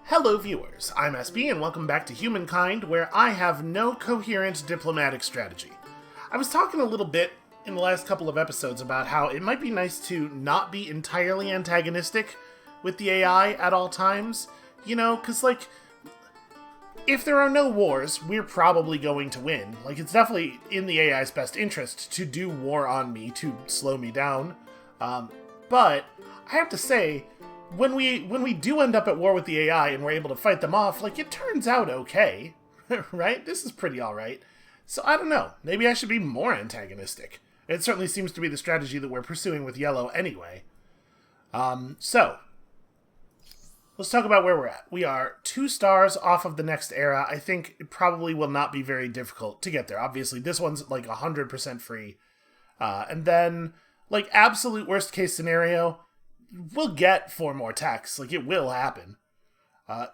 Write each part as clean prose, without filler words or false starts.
Hello viewers, I'm SB and welcome back to Humankind, where I have no coherent diplomatic strategy. I was talking a little bit in the last couple of episodes about how it might be nice to not be entirely antagonistic with the AI at all times. You know, because, if there are no wars, we're probably going to win. It's definitely in the AI's best interest to do war on me, to slow me down. But I have to say, when we do end up at war with the AI and we're able to fight them off, it turns out okay, right? This is pretty alright. So I don't know, maybe I should be more antagonistic. It certainly seems to be the strategy that we're pursuing with Yellow anyway. So, let's talk about where we're at. We are 2 stars off of the next era. I think it probably will not be very difficult to get there. Obviously, this one's 100% free. And then, absolute worst case scenario, we'll get 4 more techs. It will happen.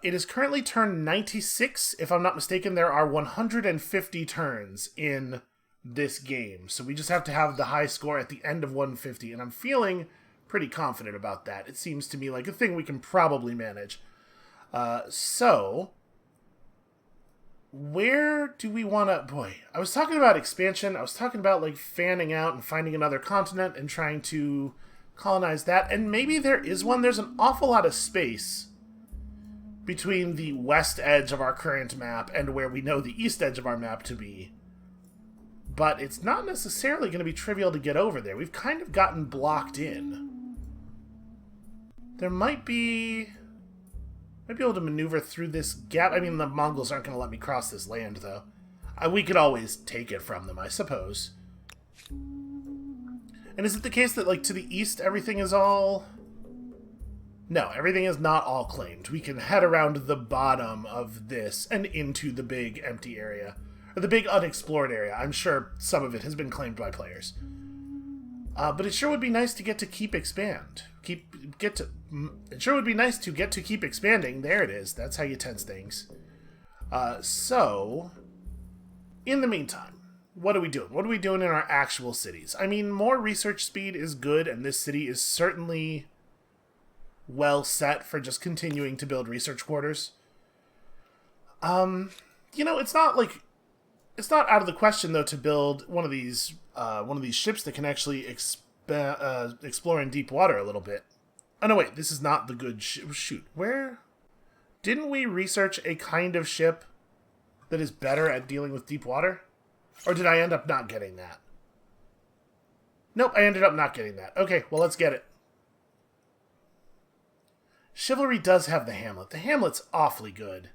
It is currently turn 96. If I'm not mistaken, there are 150 turns in this game. So we just have to have the high score at the end of 150. And I'm feeling pretty confident about that. It seems to me like a thing we can probably manage. So, where do we want to... Boy, I was talking about expansion. I was talking about, fanning out and finding another continent and trying to colonize that, and maybe there is one. There's an awful lot of space between the west edge of our current map and where we know the east edge of our map to be, but it's not necessarily going to be trivial to get over there. We've kind of gotten blocked in. There might be able to maneuver through this gap. I mean, the Mongols aren't going to let me cross this land, though. We could always take it from them, I suppose. And is it the case that, to the east, everything is all... No, everything is not all claimed. We can head around the bottom of this and into the big empty area. Or the big unexplored area. I'm sure some of it has been claimed by players. But it sure would be nice to get to keep expand. It sure would be nice to get to keep expanding. There it is. That's how you tense things. So, in the meantime, what are we doing? What are we doing in our actual cities? I mean, more research speed is good, and this city is certainly well set for just continuing to build research quarters. It's not out of the question, though, to build one of these ships that can actually explore in deep water a little bit. Oh, no, wait, this is not the good shoot. Where? Didn't we research a kind of ship that is better at dealing with deep water? Or did I end up not getting that? Nope, I ended up not getting that. Okay, well, let's get it. Chivalry does have the Hamlet. The Hamlet's awfully good.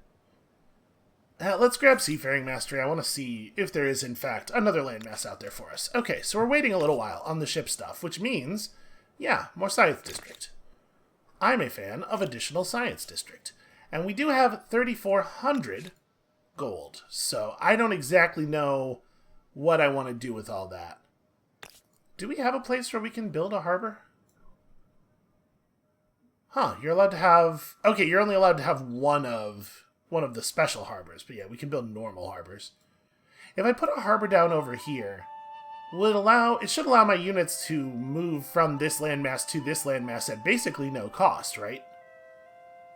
Let's grab Seafaring Mastery. I want to see if there is, in fact, another landmass out there for us. Okay, so we're waiting a little while on the ship stuff, which means, yeah, more Science District. I'm a fan of additional Science District. And we do have 3,400 gold, so I don't exactly know what I want to do with all that. Do we have a place where we can build a harbor? Huh, you're allowed to have... Okay, you're only allowed to have one of the special harbors, but yeah, we can build normal harbors. If I put a harbor down over here, it should allow my units to move from this landmass to this landmass at basically no cost, right?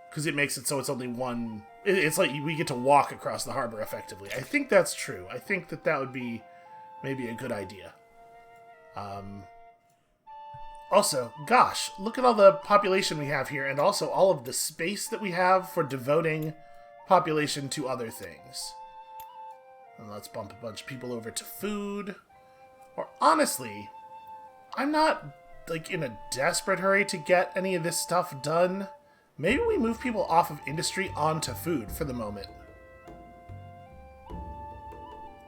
Because it makes it so it's only one... It's like we get to walk across the harbor effectively. I think that's true. I think that would be maybe a good idea. Also, gosh, look at all the population we have here, and also all of the space that we have for devoting population to other things. And let's bump a bunch of people over to food. Or honestly, I'm not, in a desperate hurry to get any of this stuff done. Maybe we move people off of industry onto food for the moment.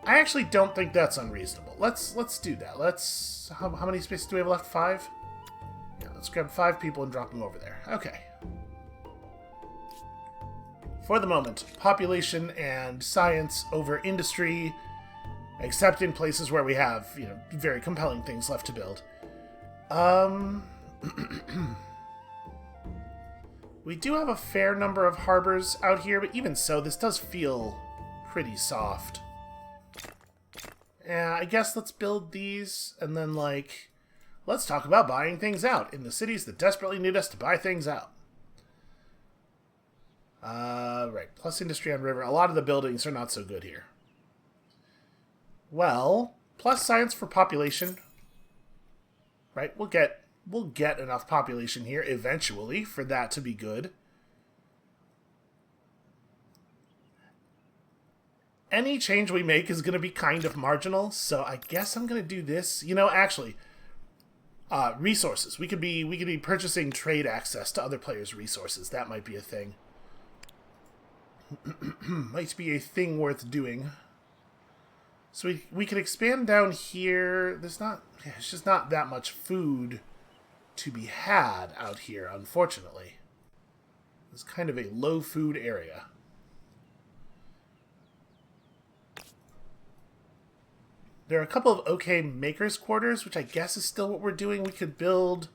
I actually don't think that's unreasonable. Let's do that. How many spaces do we have left? 5? Yeah, let's grab 5 people and drop them over there. Okay. For the moment, population and science over industry, except in places where we have, very compelling things left to build. We do have a fair number of harbors out here, but even so, this does feel pretty soft. Yeah, I guess let's build these, and then, let's talk about buying things out in the cities that desperately need us to buy things out. Right. Plus industry on river. A lot of the buildings are not so good here. Well, plus science for population. Right. We'll get enough population here eventually for that to be good. Any change we make is going to be kind of marginal, so I guess I'm going to do this. You know, actually, resources. We could be purchasing trade access to other players' resources. That might be a thing. Might be a thing worth doing. So we can expand down here. It's just not that much food to be had out here, unfortunately. It's kind of a low food area. There are a couple of okay makers' quarters, which I guess is still what we're doing. We could build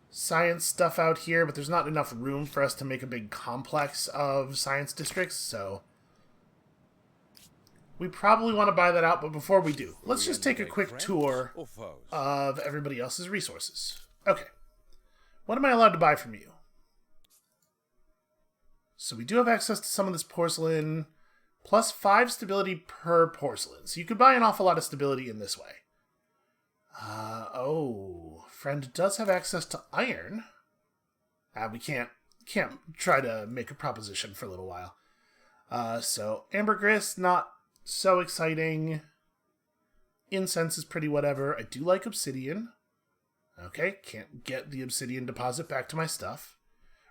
science stuff out here, but there's not enough room for us to make a big complex of science districts, so we probably want to buy that out, but before we do, let's just take a quick tour of everybody else's resources. Okay. What am I allowed to buy from you? So we do have access to some of this porcelain. Plus 5 stability per porcelain. So you could buy an awful lot of stability in this way. Friend does have access to iron. We can't try to make a proposition for a little while. So ambergris, not so exciting. Incense is pretty whatever. I do like obsidian. Okay, can't get the obsidian deposit back to my stuff.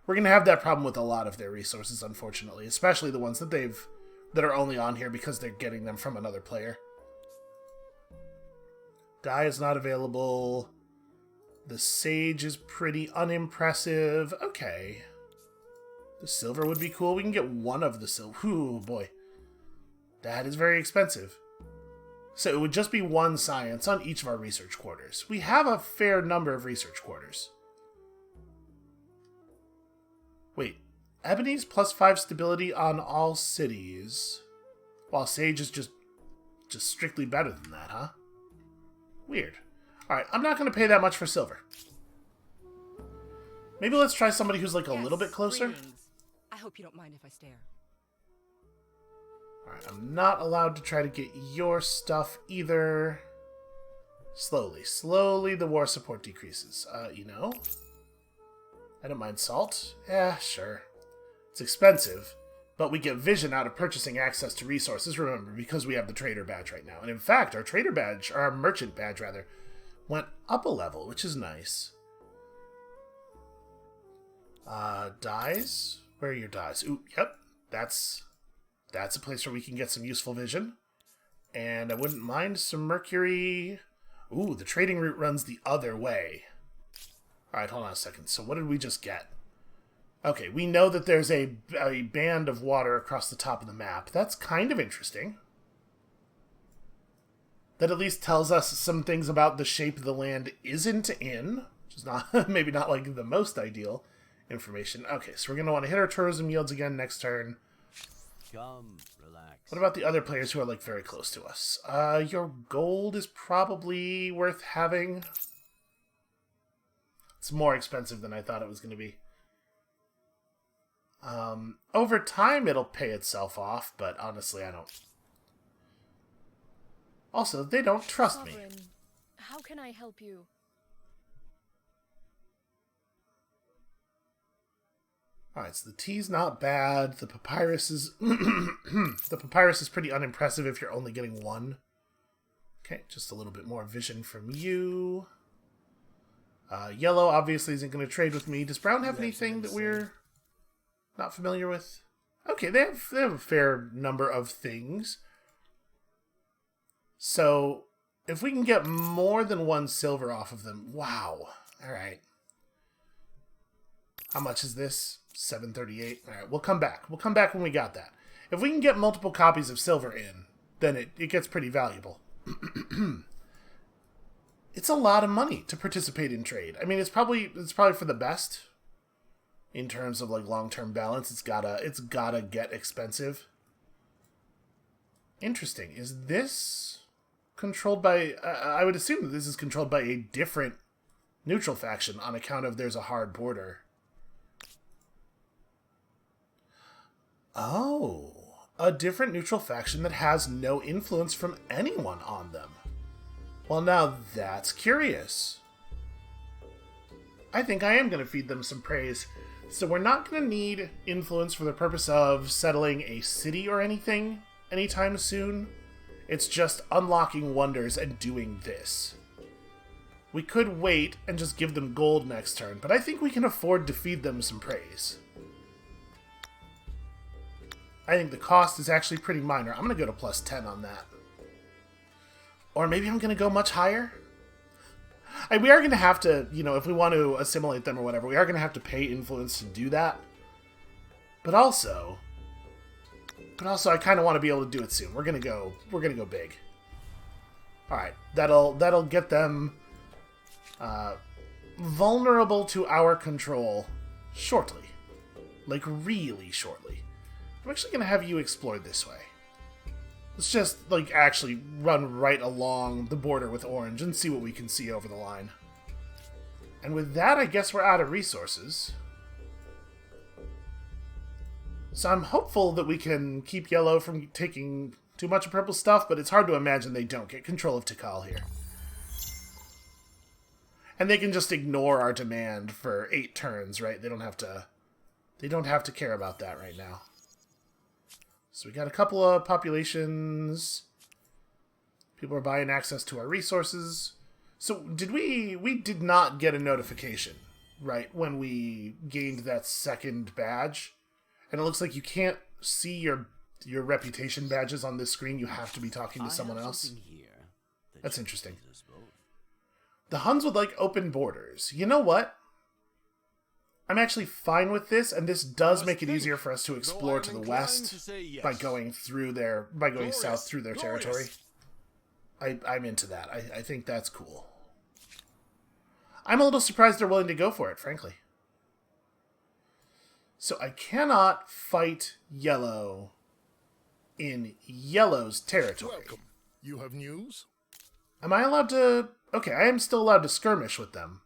We're going to have that problem with a lot of their resources, unfortunately. Especially the ones that are only on here because they're getting them from another player. Dye is not available. The sage is pretty unimpressive. Okay. The silver would be cool. We can get one of the silver. Ooh, boy. That is very expensive. So it would just be one science on each of our research quarters. We have a fair number of research quarters. Wait. Ebony's plus 5 stability on all cities, while Sage is just strictly better than that, huh? Weird. Alright, I'm not going to pay that much for silver. Maybe let's try somebody who's like a little bit closer. Greetings. I hope you don't mind if I stare. Alright, I'm not allowed to try to get your stuff either. Slowly the war support decreases. You know? I don't mind salt. Yeah, sure. It's expensive, but we get vision out of purchasing access to resources, remember, because we have the trader badge right now. And in fact, our trader badge, or our merchant badge rather, went up a level, which is nice. Dyes? Where are your dyes? Ooh, yep. That's a place where we can get some useful vision. And I wouldn't mind some mercury. Ooh, the trading route runs the other way. Alright, hold on a second. So what did we just get? Okay, we know that there's a band of water across the top of the map. That's kind of interesting. That at least tells us some things about the shape the land isn't in, which is not maybe not like the most ideal information. Okay, so we're going to want to hit our tourism yields again next turn. Come, relax. What about the other players who are like very close to us? Your gold is probably worth having. It's more expensive than I thought it was going to be. Over time, it'll pay itself off, but honestly, I don't. Also, they don't trust me. How can I help you? Alright, so the tea's not bad. The papyrus is... the papyrus is pretty unimpressive if you're only getting one. Okay, just a little bit more vision from you. Yellow obviously isn't going to trade with me. Does brown have anything that we're not familiar with? Okay, they have a fair number of things. So, if we can get more than one silver off of them, wow. Alright. How much is this? 738. Alright, we'll come back. We'll come back when we got that. If we can get multiple copies of silver in, then it gets pretty valuable. It's a lot of money to participate in trade. I mean, it's probably for the best in terms of like long-term balance. It's gotta get expensive. Interesting. Is this controlled by... I would assume that this is controlled by a different neutral faction on account of there's a hard border. Oh, a different neutral faction that has no influence from anyone on them. Well, now that's curious. I think I am going to feed them some praise. So we're not going to need influence for the purpose of settling a city or anything anytime soon. It's just unlocking wonders and doing this. We could wait and just give them gold next turn, but I think we can afford to feed them some praise. I think the cost is actually pretty minor. I'm going to go to plus 10 on that. Or maybe I'm going to go much higher. We are going to have to, if we want to assimilate them or whatever, we are going to have to pay influence to do that. But also, I kind of want to be able to do it soon. We're going to go big. All right, that'll get them vulnerable to our control shortly, like really shortly. I'm actually going to have you explore this way. Let's just, actually run right along the border with orange and see what we can see over the line. And with that, I guess we're out of resources. So I'm hopeful that we can keep yellow from taking too much of purple stuff, but it's hard to imagine they don't get control of Tikal here. And they can just ignore our demand for 8 turns, right? They don't have to care about that right now. So we got a couple of populations. People are buying access to our resources. So we did not get a notification, right, when we gained that second badge. And it looks like you can't see your reputation badges on this screen. You have to be talking to someone else. That's interesting. The Huns would like open borders. You know what? I'm actually fine with this, and this does make it easier for us to explore to the west by going south through their territory. I'm into that. I think that's cool. I'm a little surprised they're willing to go for it, frankly. So I cannot fight yellow in yellow's territory. Welcome. You have news? Am I allowed to... Okay, I am still allowed to skirmish with them.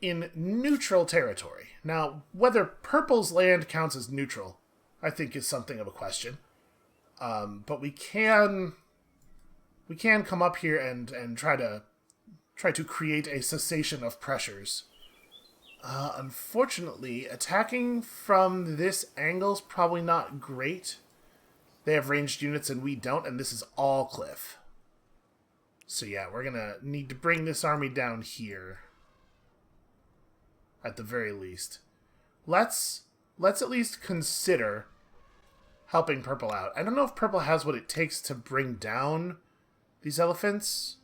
In neutral territory. Now, whether purple's land counts as neutral, I think is something of a question. But we can come up here and try to create a cessation of pressures. Unfortunately, attacking from this angle is probably not great. They have ranged units and we don't, and this is all cliff. So yeah, we're gonna need to bring this army down here. At the very least. Let's at least consider helping purple out. I don't know if purple has what it takes to bring down these elephants.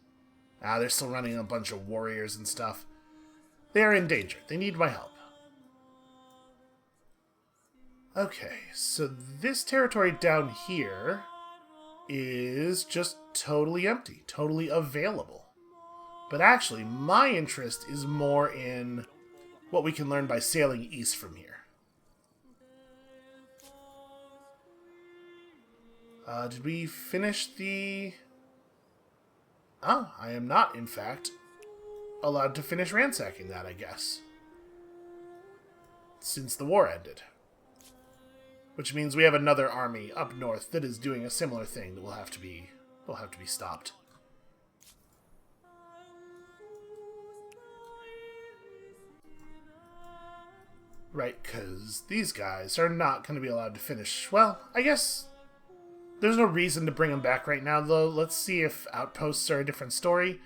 They're still running a bunch of warriors and stuff. They are in danger. They need my help. Okay, so this territory down here is just totally empty, totally available. But actually, my interest is more in what we can learn by sailing east from here. Did we finish the... Oh, I am not, in fact, allowed to finish ransacking that, I guess. Since the war ended. Which means we have another army up north that is doing a similar thing that will have to be stopped. Right, because these guys are not going to be allowed to finish. Well, I guess there's no reason to bring them back right now, though. Let's see if outposts are a different story.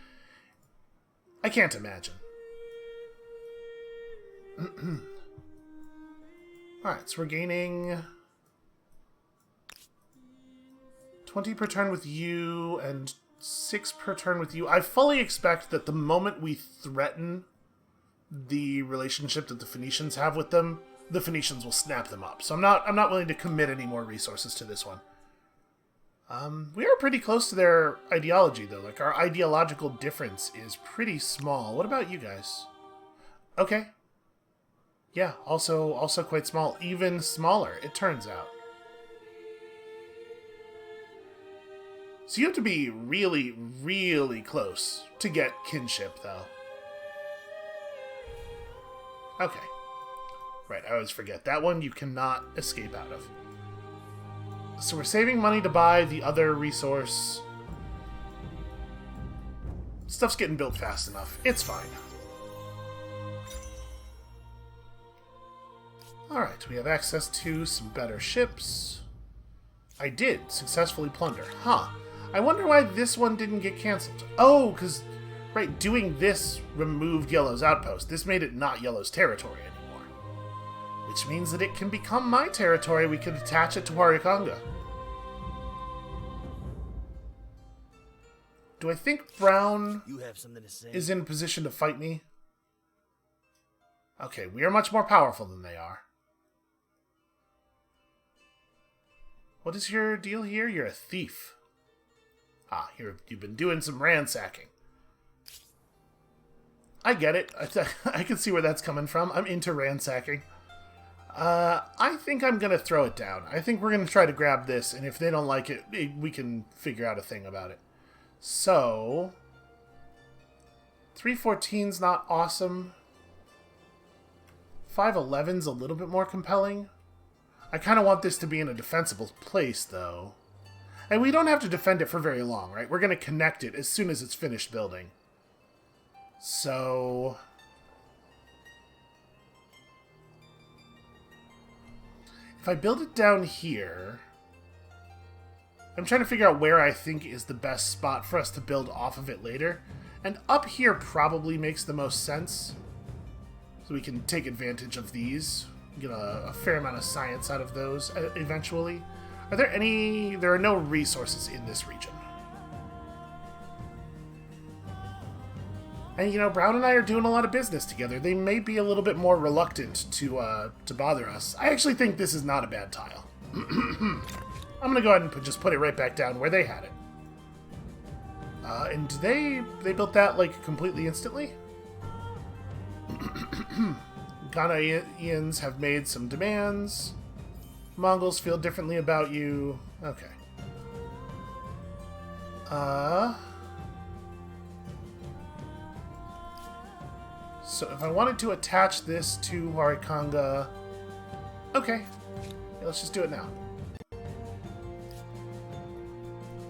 I can't imagine. Alright, so we're gaining 20 per turn with you and 6 per turn with you. I fully expect that the moment we threaten the relationship that the Phoenicians have with them, the Phoenicians will snap them up. So I'm not willing to commit any more resources to this one. We are pretty close to their ideology, though. Like, our ideological difference is pretty small. What about you guys? Okay. Yeah, also quite small. Even smaller, it turns out. So you have to be really, really close to get kinship, though. Okay. Right, I always forget. That one you cannot escape out of. So we're saving money to buy the other resource. Stuff's getting built fast enough. It's fine. Alright, we have access to some better ships. I did successfully plunder. Huh. I wonder why this one didn't get cancelled. Oh, because, right, doing this removed Yellow's outpost. This made it not Yellow's territory anymore. Which means that it can become my territory. We could attach it to Humankind. Do I think Brown is in a position to fight me? Okay, we are much more powerful than they are. What is your deal here? You're a thief. Ah, you've been doing some ransacking. I get it. I can see where that's coming from. I'm into ransacking. I think I'm going to throw it down. I think we're going to try to grab this, and if they don't like it, we can figure out a thing about it. So, 314's not awesome. 511's a little bit more compelling. I kind of want this to be in a defensible place, though. And we don't have to defend it for very long, right? We're going to connect it as soon as it's finished building. So, if I build it down here, I'm trying to figure out where I think is the best spot for us to build off of it later. And up here probably makes the most sense. So we can take advantage of these. Get a fair amount of science out of those eventually. Are there any... There are no resources in this region. And, you know, Brown and I are doing a lot of business together. They may be a little bit more reluctant to bother us. I actually think this is not a bad tile. I'm going to go ahead and just put it right back down where they had it. And they built that, like, completely instantly? Ghanaians have made some demands. Mongols feel differently about you. Okay. So if I wanted to attach this to Humankind... Okay. Yeah, let's just do it now.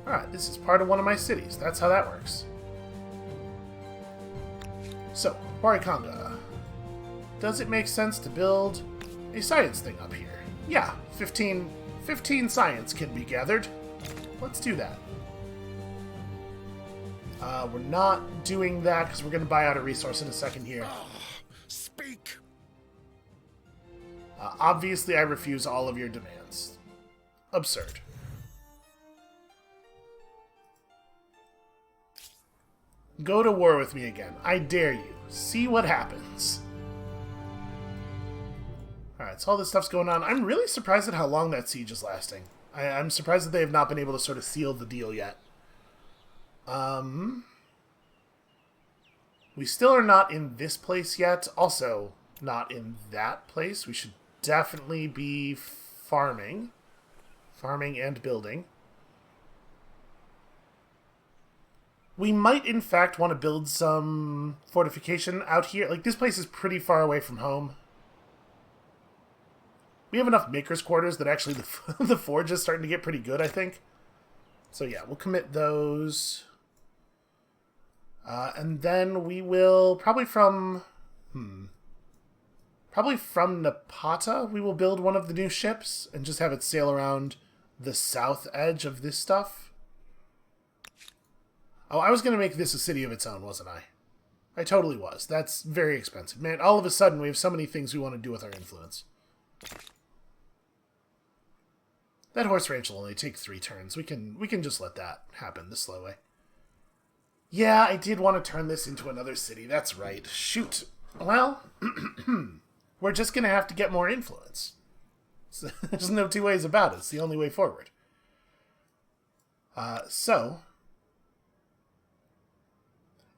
Alright, this is part of one of my cities. That's how that works. So, Humankind. Does it make sense to build a science thing up here? Yeah, 15 science can be gathered. Let's do that. We're not doing that because we're going to buy out a resource in a second here. Speak. Obviously, I refuse all of your demands. Absurd. Go to war with me again. I dare you. See what happens. Alright, so all this stuff's going on. I'm really surprised at how long that siege is lasting. I'm surprised that they have not been able to sort of seal the deal yet. We still are not in this place yet. Also, not in that place. We should definitely be farming. Farming and building. We might, in fact, want to build some fortification out here. Like, this place is pretty far away from home. We have enough maker's quarters that actually the forge is starting to get pretty good, I think. So yeah, we'll commit those. And then we will, probably from Napata, we will build one of the new ships and just have it sail around the south edge of this stuff. Oh, I was going to make this a city of its own, wasn't I? I totally was. That's very expensive. Man, all of a sudden we have so many things we want to do with our influence. That horse ranch will only take 3 turns. We can just let that happen the slow way. Yeah, I did want to turn this into another city. That's right. Shoot. Well, we're just going to have to get more influence. So, there's no two ways about it. It's the only way forward. So,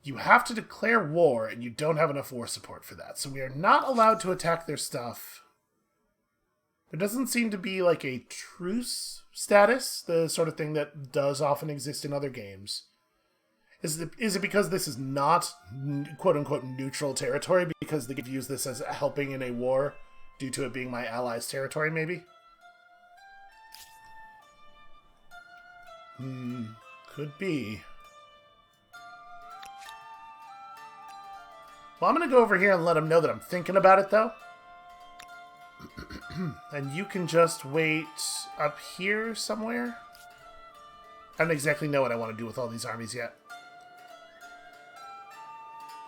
you have to declare war, and you don't have enough war support for that. So we are not allowed to attack their stuff. There doesn't seem to be like a truce status, the sort of thing that does often exist in other games. Is it because this is not quote-unquote neutral territory because they could use this as helping in a war Due to it being my ally's territory, maybe? Could be. Well, I'm going to go over here and let him know that I'm thinking about it, though. And you can just wait up here somewhere. I don't exactly know what I want to do with all these armies yet.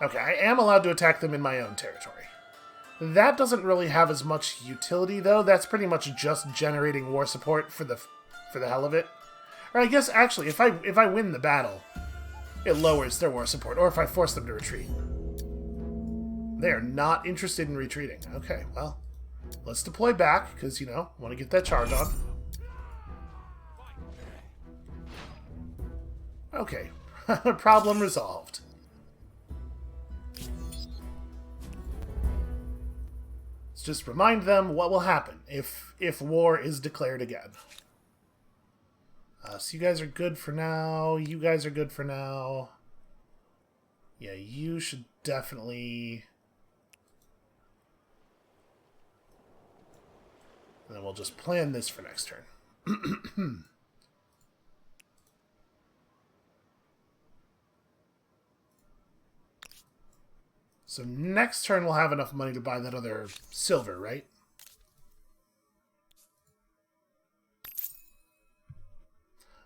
Okay, I am allowed to attack them in my own territory. That doesn't really have as much utility, though. That's pretty much just generating war support for the hell of it. Or I guess, actually, if I win the battle, it lowers their war support. Or if I force them to retreat. They are not interested in retreating. Okay, well, let's deploy back, because, you know, want to get that charge on. Okay, problem resolved. Let's just remind them what will happen if war is declared again. So you guys are good for now. You guys are good for now. Yeah, you should definitely... And then we'll just plan this for next turn. So next turn we'll have enough money to buy that other silver, right?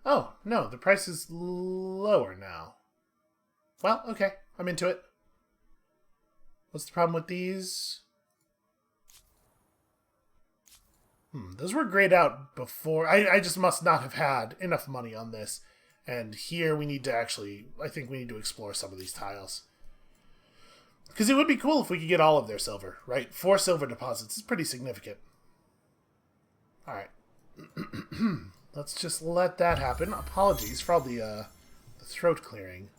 Oh, no, the price is lower now. Well, okay, I'm into it. What's the problem with these? Those were grayed out before. I just must not have had enough money on this. And here we need to actually... I think we need to explore some of these tiles. Because it would be cool if we could get all of their silver, right? 4 silver deposits is pretty significant. Alright. Let's just let that happen. Apologies for all the throat clearing.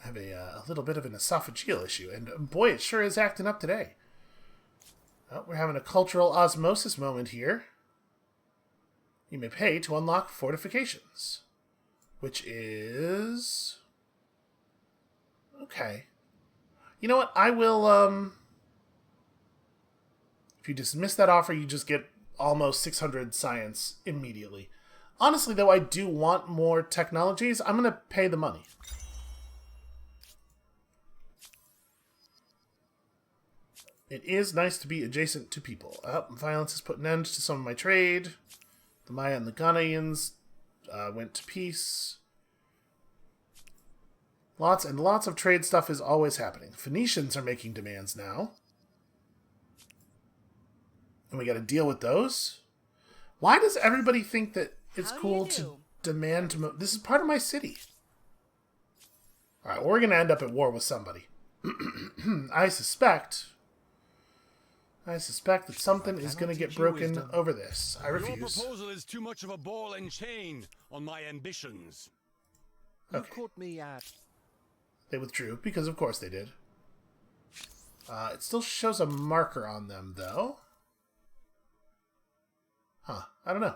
I have a little bit of an esophageal issue, and boy, it sure is acting up today. Oh, we're having a cultural osmosis moment here. You may pay to unlock fortifications. Which is... Okay. You know what? I will, If you dismiss that offer, you just get almost 600 science immediately. Honestly, though, I do want more technologies. I'm going to pay the money. It is nice to be adjacent to people. Violence has put an end to some of my trade. The Maya and the Ghanaians went to peace. Lots and lots of trade stuff is always happening. Phoenicians are making demands now. And we got to deal with those. Why does everybody think that it's cool to demand to move? This is part of my city. Alright, well, we're going to end up at war with somebody. I suspect that something is going to get broken over this. I refuse. Your proposal is too much of a ball and chain on my ambitions. Okay. You caught me at... They withdrew, because of course they did. It still shows a marker on them, though. Huh, I don't know.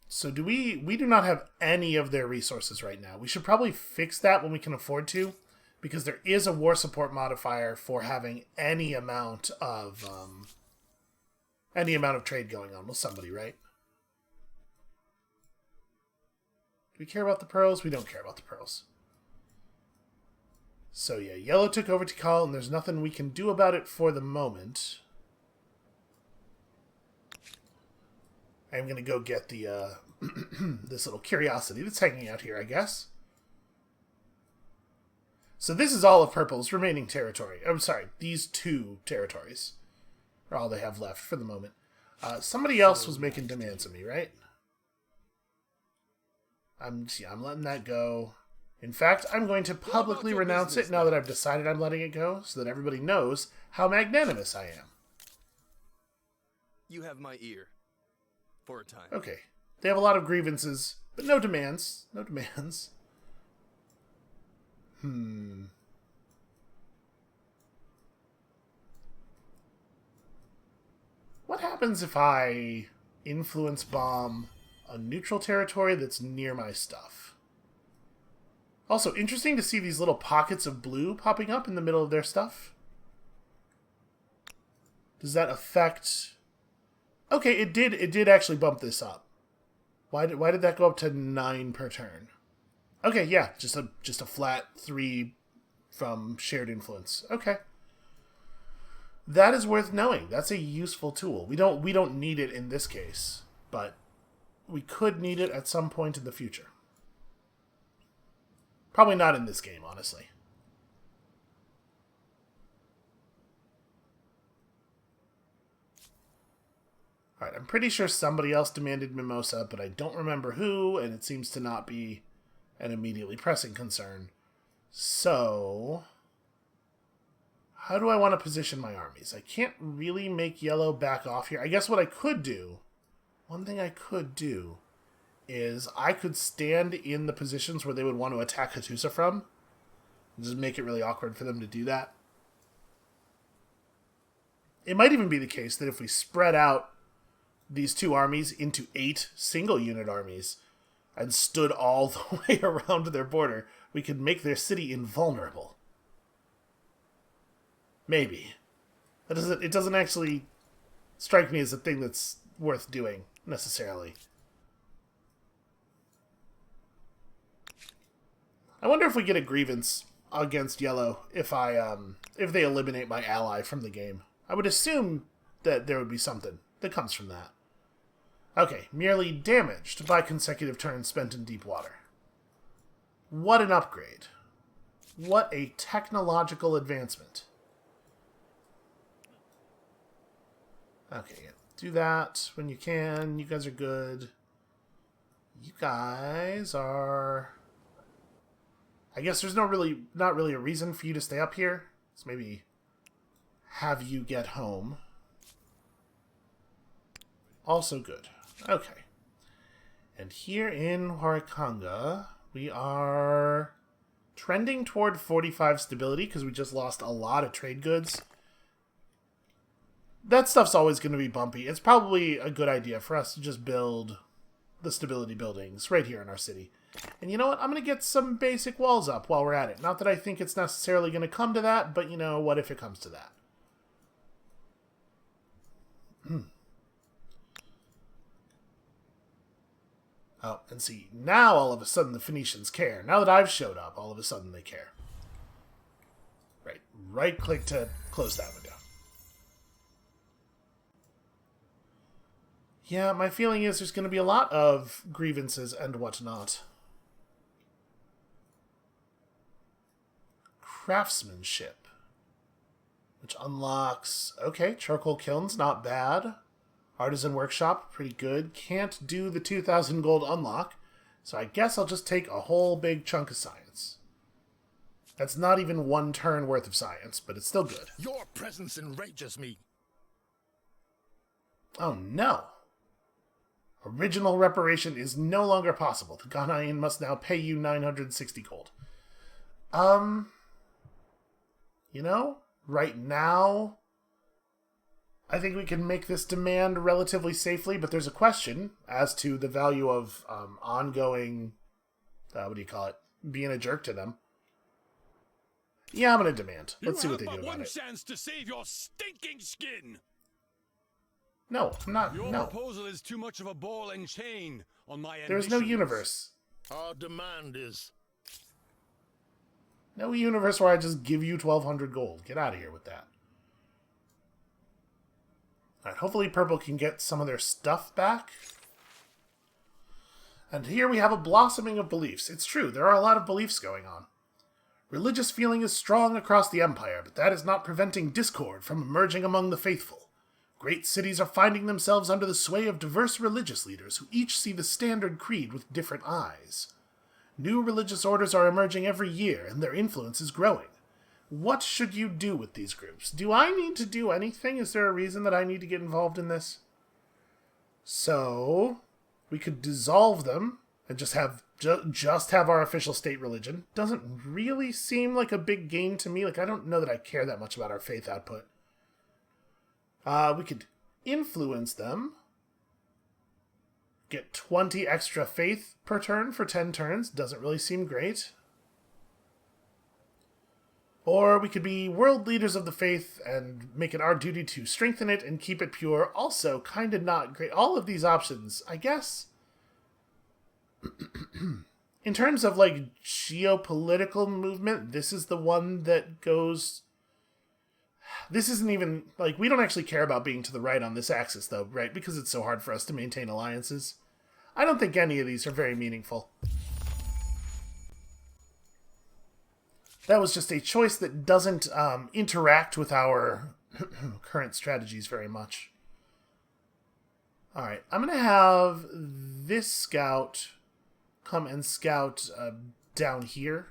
So do we do not have any of their resources right now. We should probably fix that when we can afford to, because there is a war support modifier for having any amount of trade going on with somebody, right? Do we care about the pearls? We don't care about the pearls. So yeah, yellow took over Tikal, and there's nothing we can do about it for the moment. I'm gonna go get the this little curiosity that's hanging out here, I guess. So this is all of Purple's remaining territory. I'm sorry, these 2 territories are all they have left for the moment. Somebody else was making demands of me, right? I'm letting that go. In fact, I'm going to publicly renounce it now that I've decided I'm letting it go, so that everybody knows how magnanimous I am. You have my ear. For a time. Okay. They have a lot of grievances, but no demands. No demands. What happens if I influence bomb a neutral territory that's near my stuff? Also, interesting to see these little pockets of blue popping up in the middle of their stuff. Does that affect... Okay, it did actually bump this up. Why did that go up to 9 per turn? Okay, yeah, just a flat 3 from shared influence. Okay. That is worth knowing. That's a useful tool. We don't need it in this case, but we could need it at some point in the future. Probably not in this game, honestly. Alright, I'm pretty sure somebody else demanded Mimosa, but I don't remember who, and it seems to not be an immediately pressing concern. So, how do I want to position my armies? I can't really make yellow back off here. I guess what I could do, one thing I could do, is I could stand in the positions where they would want to attack Hattusa from, and just make it really awkward for them to do that. It might even be the case that if we spread out these 2 armies into 8 single-unit armies and stood all the way around their border, we could make their city invulnerable. Maybe. It doesn't actually strike me as a thing that's worth doing, necessarily. I wonder if we get a grievance against yellow if they eliminate my ally from the game. I would assume that there would be something that comes from that. Okay, merely damaged by consecutive turns spent in deep water. What an upgrade. What a technological advancement. Okay, do that when you can. You guys are good. You guys are... I guess there's not really a reason for you to stay up here. Let's maybe have you get home. Also good. Okay. And here in Huarikanga, we are trending toward 45 stability because we just lost a lot of trade goods. That stuff's always going to be bumpy. It's probably a good idea for us to just build the stability buildings right here in our city. And you know what? I'm going to get some basic walls up while we're at it. Not that I think it's necessarily going to come to that, but you know, what if it comes to that? Oh, and see, now all of a sudden the Phoenicians care. Now that I've showed up, all of a sudden they care. Right click to close that window. Yeah, my feeling is there's going to be a lot of grievances and whatnot. Craftsmanship. Which unlocks... Okay, charcoal kilns, not bad. Artisan workshop, pretty good. Can't do the 2,000 gold unlock, so I guess I'll just take a whole big chunk of science. That's not even 1 turn worth of science, but it's still good. Your presence enrages me. Oh no. Original reparation is no longer possible. The Ghanaian must now pay you 960 gold. You know, right now, I think we can make this demand relatively safely, but there's a question as to the value of ongoing, being a jerk to them. Yeah, I'm going to demand. Let's see what they do about it. You have but one chance to save your stinking skin. No, I'm not. Your No. proposal is too much of a ball and chain on my There is no ambitions. universe. Our demand is... No universe where I just give you 1,200 gold. Get out of here with that. Alright, hopefully Purple can get some of their stuff back. And here we have a blossoming of beliefs. It's true, there are a lot of beliefs going on. Religious feeling is strong across the Empire, but that is not preventing discord from emerging among the faithful. Great cities are finding themselves under the sway of diverse religious leaders who each see the standard creed with different eyes. New religious orders are emerging every year, and their influence is growing. What should you do with these groups? Do I need to do anything? Is there a reason that I need to get involved in this? So, we could dissolve them and just have our official state religion. Doesn't really seem like a big gain to me. Like, I don't know that I care that much about our faith output. We could influence them. Get 20 extra faith per turn for 10 turns. Doesn't really seem great. Or we could be world leaders of the faith and make it our duty to strengthen it and keep it pure. Also, kind of not great. All of these options, I guess. In terms of, like, geopolitical movement, this is the one that goes... This isn't even... Like, we don't actually care about being to the right on this axis, though, right? Because it's so hard for us to maintain alliances. I don't think any of these are very meaningful. That was just a choice that doesn't interact with our current strategies very much. Alright, I'm going to have this scout come and scout down here.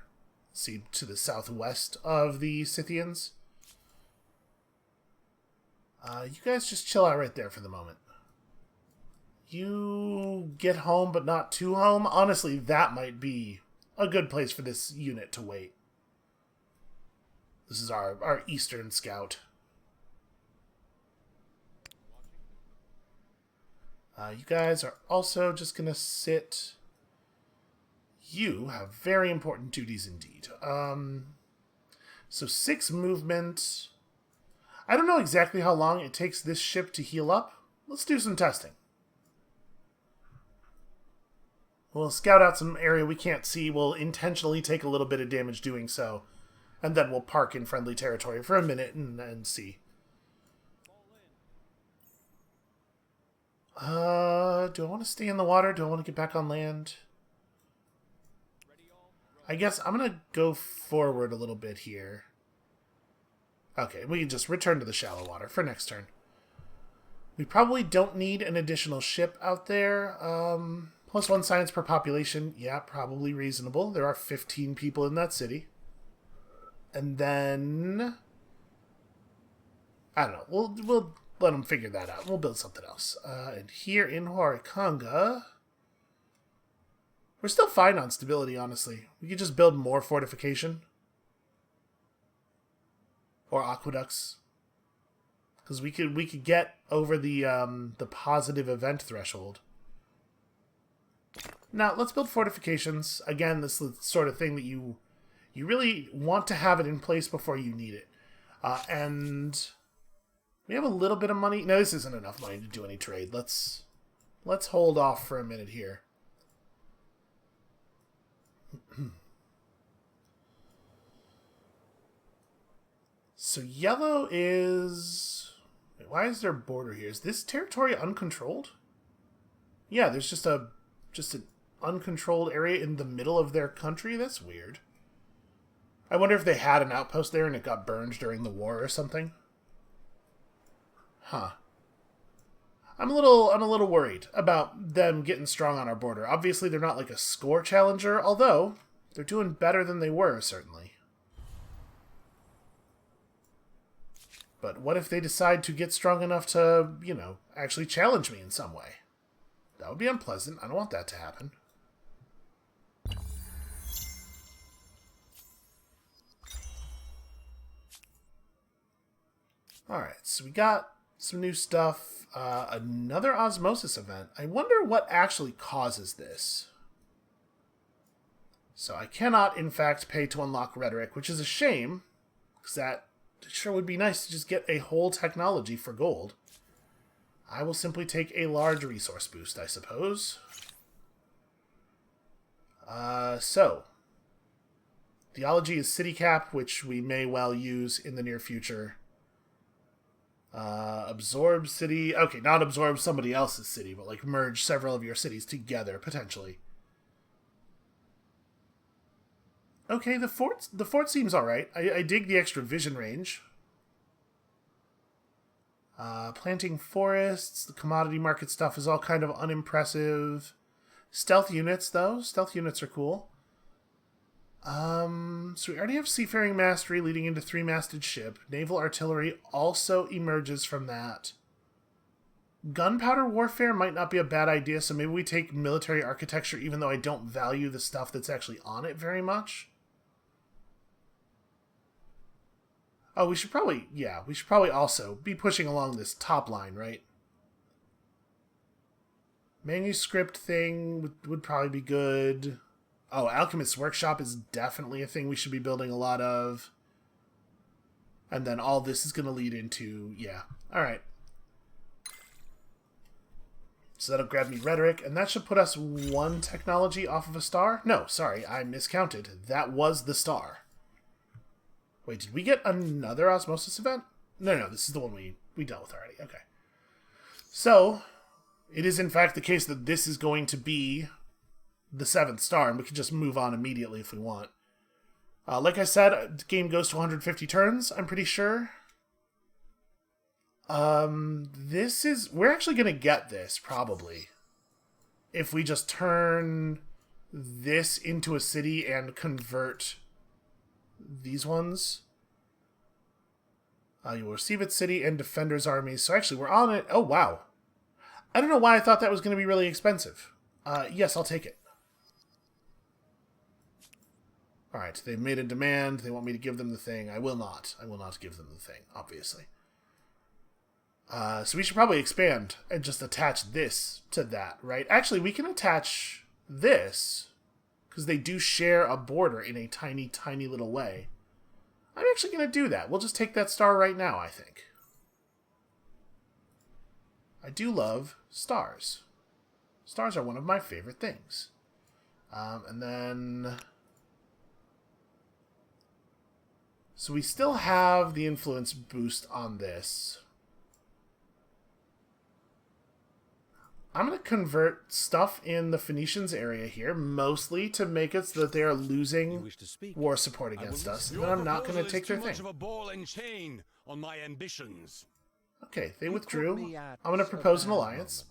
See, to the southwest of the Scythians. You guys just chill out right there for the moment. You get home, but not too home. Honestly, that might be a good place for this unit to wait. This is our eastern scout. You guys are also just going to sit... You have very important duties indeed. So 6 movement. I don't know exactly how long it takes this ship to heal up. Let's do some testing. We'll scout out some area we can't see. We'll intentionally take a little bit of damage doing so. And then we'll park in friendly territory for a minute and see. Do I want to stay in the water? Do I want to get back on land? I guess I'm going to go forward a little bit here. Okay, we can just return to the shallow water for next turn. We probably don't need an additional ship out there. +1 science per population. Yeah, probably reasonable. There are 15 people in that city. And then... I don't know. We'll let them figure that out. We'll build something else. And here in Horikanga... We're still fine on stability, honestly. We could just build more fortification. Or aqueducts. Because we could get over the positive event threshold. Now, let's build fortifications. Again, this is the sort of thing that you really want to have it in place before you need it. And we have a little bit of money. No, this isn't enough money to do any trade. Let's hold off for a minute here. So yellow is... Wait, why is there a border here? Is this territory uncontrolled? Yeah, there's just an uncontrolled area in the middle of their country? That's weird. I wonder if they had an outpost there and it got burned during the war or something. Huh. I'm a little worried about them getting strong on our border. Obviously, they're not like a score challenger, although they're doing better than they were, certainly. But what if they decide to get strong enough to, you know, actually challenge me in some way? That would be unpleasant. I don't want that to happen. Alright, so we got some new stuff. Another osmosis event. I wonder what actually causes this. So I cannot, in fact, pay to unlock rhetoric, which is a shame, because that sure would be nice to just get a whole technology for gold. I will simply take a large resource boost, I suppose. So, theology is city cap, which we may well use in the near future. Absorb city. Okay, not absorb somebody else's city, but like merge several of your cities together, potentially. Okay, the fort seems alright. I dig the extra vision range. Planting forests, the commodity market stuff is all kind of unimpressive. Stealth units, though. Stealth units are cool. So we already have seafaring mastery leading into 3-masted ship. Naval artillery also emerges from that. Gunpowder warfare might not be a bad idea, so maybe we take military architecture even though I don't value the stuff that's actually on it very much. Oh, we should probably also be pushing along this top line, right? Manuscript thing would probably be good. Oh, Alchemist's Workshop is definitely a thing we should be building a lot of. And then all this is going to lead into, yeah. All right. So that'll grab me rhetoric, and that should put us 1 technology off of a star. No, sorry, I miscounted. That was the star. Wait, did we get another osmosis event? No, this is the one we dealt with already. Okay. So, it is in fact the case that this is going to be the 7th star, and we can just move on immediately if we want. Like I said, the game goes to 150 turns, I'm pretty sure. We're actually going to get this, probably. If we just turn this into a city and convert these ones. You will receive its city and defenders' armies. So actually, we're on it. Oh, wow. I don't know why I thought that was going to be really expensive. Yes, I'll take it. Alright, they've made a demand. They want me to give them the thing. I will not. I will not give them the thing, obviously. So we should probably expand and just attach this to that, right? Actually, we can attach this, because they do share a border in a tiny, tiny little way. I'm actually going to do that. We'll just take that star right now, I think. I do love stars. Stars are one of my favorite things. And then... So we still have the influence boost on this. I'm going to convert stuff in the Phoenicians area here, mostly to make it so that they are losing war support against us. And then I'm not going to take their thing. Much of a ball and chain on my ambitions. Okay, they withdrew. I'm going to propose an alliance.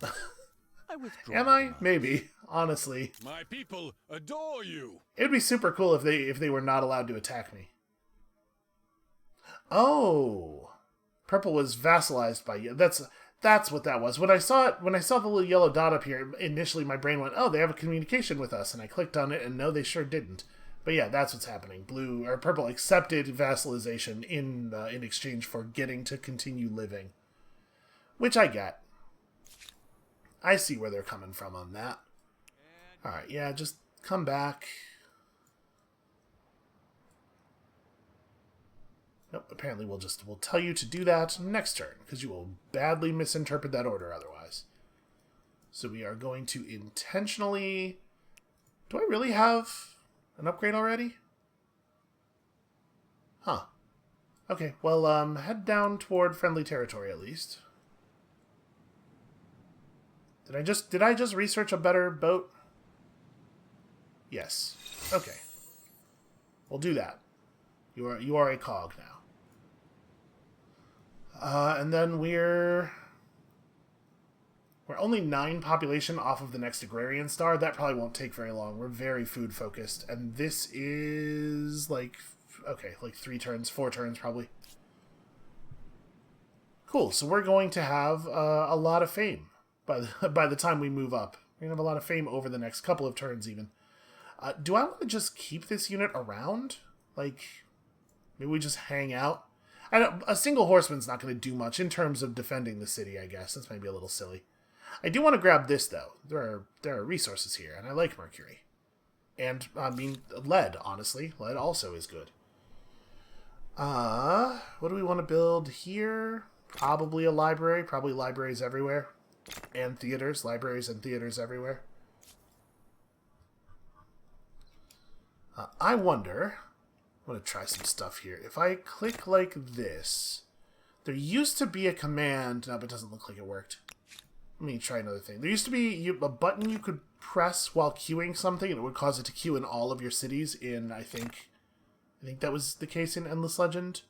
Am I? Maybe. Honestly. My people adore you. It would be super cool if they were not allowed to attack me. Oh, purple was vassalized by you. That's what that was. When I saw the little yellow dot up here, initially my brain went, "Oh, they have a communication with us," and I clicked on it, and no, they sure didn't. But yeah, that's what's happening. Purple accepted vassalization in exchange for getting to continue living, which I get. I see where they're coming from on that. All right, yeah, just come back. Nope, apparently we'll tell you to do that next turn, because you will badly misinterpret that order otherwise. So we are going to intentionally... Do I really have an upgrade already? Huh. Okay, well, head down toward friendly territory at least. Did I just research a better boat? Yes. Okay. We'll do that. You are a cog now. And then we're only 9 population off of the next agrarian star. That probably won't take very long. We're very food focused. And this is like 3 turns, 4 turns probably. Cool. So we're going to have a lot of fame by the time we move up. We're going to have a lot of fame over the next couple of turns even. Do I want to just keep this unit around? Like, maybe we just hang out? A single horseman's not going to do much in terms of defending the city, I guess. That's maybe a little silly. I do want to grab this, though. There are resources here, and I like mercury. And, lead, honestly. Lead also is good. What do we want to build here? Probably a library. Probably libraries everywhere. And theaters. Libraries and theaters everywhere. I wonder... I'm going to try some stuff here. If I click like this, there used to be a command. No, but it doesn't look like it worked. Let me try another thing. There used to be a button you could press while queuing something, and it would cause it to queue in all of your cities in, I think that was the case in Endless Legend.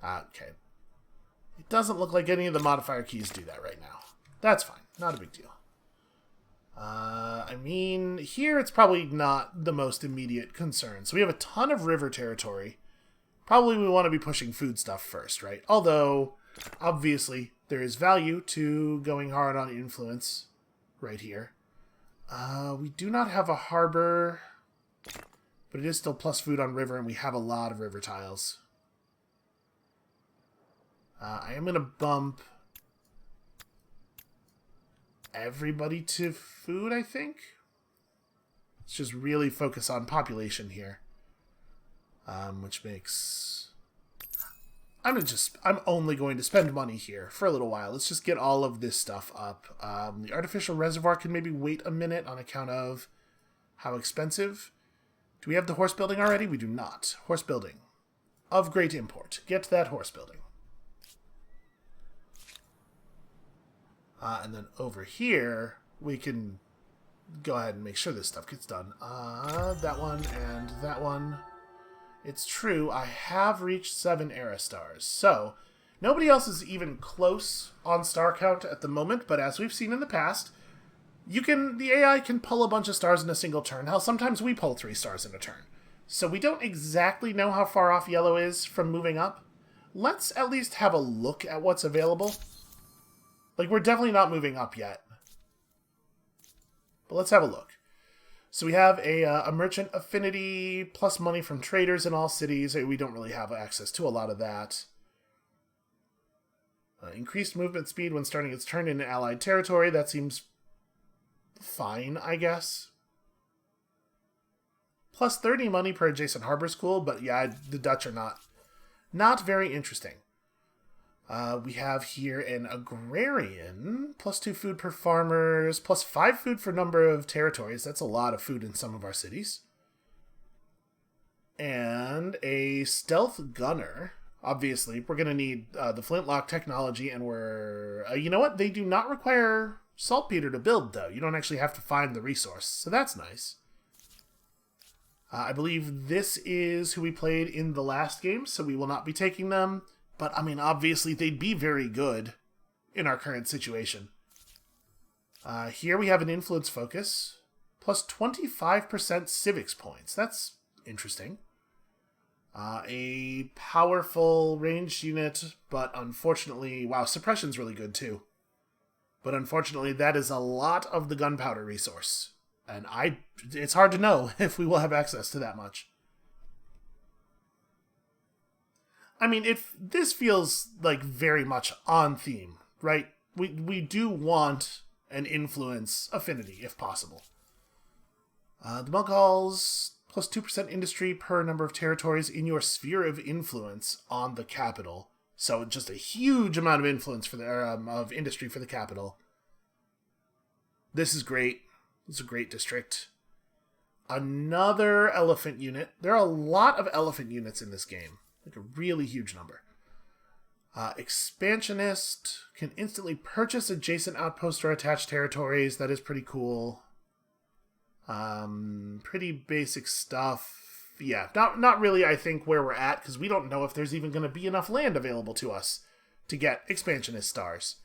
Okay. It doesn't look like any of the modifier keys do that right now. That's fine. Not a big deal. Here it's probably not the most immediate concern. So we have a ton of river territory. Probably we want to be pushing food stuff first, right? Although, obviously, there is value to going hard on influence right here. We do not have a harbor, but it is still plus food on river, and we have a lot of river tiles. I am going to bump... everybody to food, I think. Let's just really focus on population here. Which makes I'm only going to spend money here for a little while. Let's just get all of this stuff up. The artificial reservoir can maybe wait a minute on account of how expensive. Do we have the horse building already? We do not. Horse building. Of great import. Get that horse building. And then over here, we can go ahead and make sure this stuff gets done. That one and that one. It's true, I have reached 7 era stars. So, nobody else is even close on star count at the moment, but as we've seen in the past, the AI can pull a bunch of stars in a single turn. Hell, sometimes we pull 3 stars in a turn. So we don't exactly know how far off yellow is from moving up. Let's at least have a look at what's available. Like, we're definitely not moving up yet. But let's have a look. So we have a merchant affinity, plus money from traders in all cities. We don't really have access to a lot of that. Increased movement speed when starting its turn in allied territory. That seems fine, I guess. Plus 30 money per adjacent harbor school, but yeah, the Dutch are not very interesting. We have here an agrarian, plus 2 food per farmers, plus 5 food for number of territories. That's a lot of food in some of our cities. And a stealth gunner. Obviously, we're going to need the flintlock technology, and we're... you know what? They do not require saltpeter to build, though. You don't actually have to find the resource, so that's nice. I believe this is who we played in the last game, so we will not be taking them. But, I mean, obviously, they'd be very good in our current situation. Here we have an influence focus, plus 25% civics points. That's interesting. A powerful ranged unit, but unfortunately... Wow, suppression's really good, too. But unfortunately, that is a lot of the gunpowder resource. And it's hard to know if we will have access to that much. I mean, this feels like very much on theme, right? We do want an influence affinity, if possible. The monk halls, plus 2% industry per number of territories in your sphere of influence on the capital. So just a huge amount of influence for of industry for the capital. This is great. It's a great district. Another elephant unit. There are a lot of elephant units in this game. Like a really huge number. Expansionist can instantly purchase adjacent outposts or attached territories. That is pretty cool. Pretty basic stuff. Yeah, not really, I think, where we're at, because we don't know if there's even going to be enough land available to us to get expansionist stars.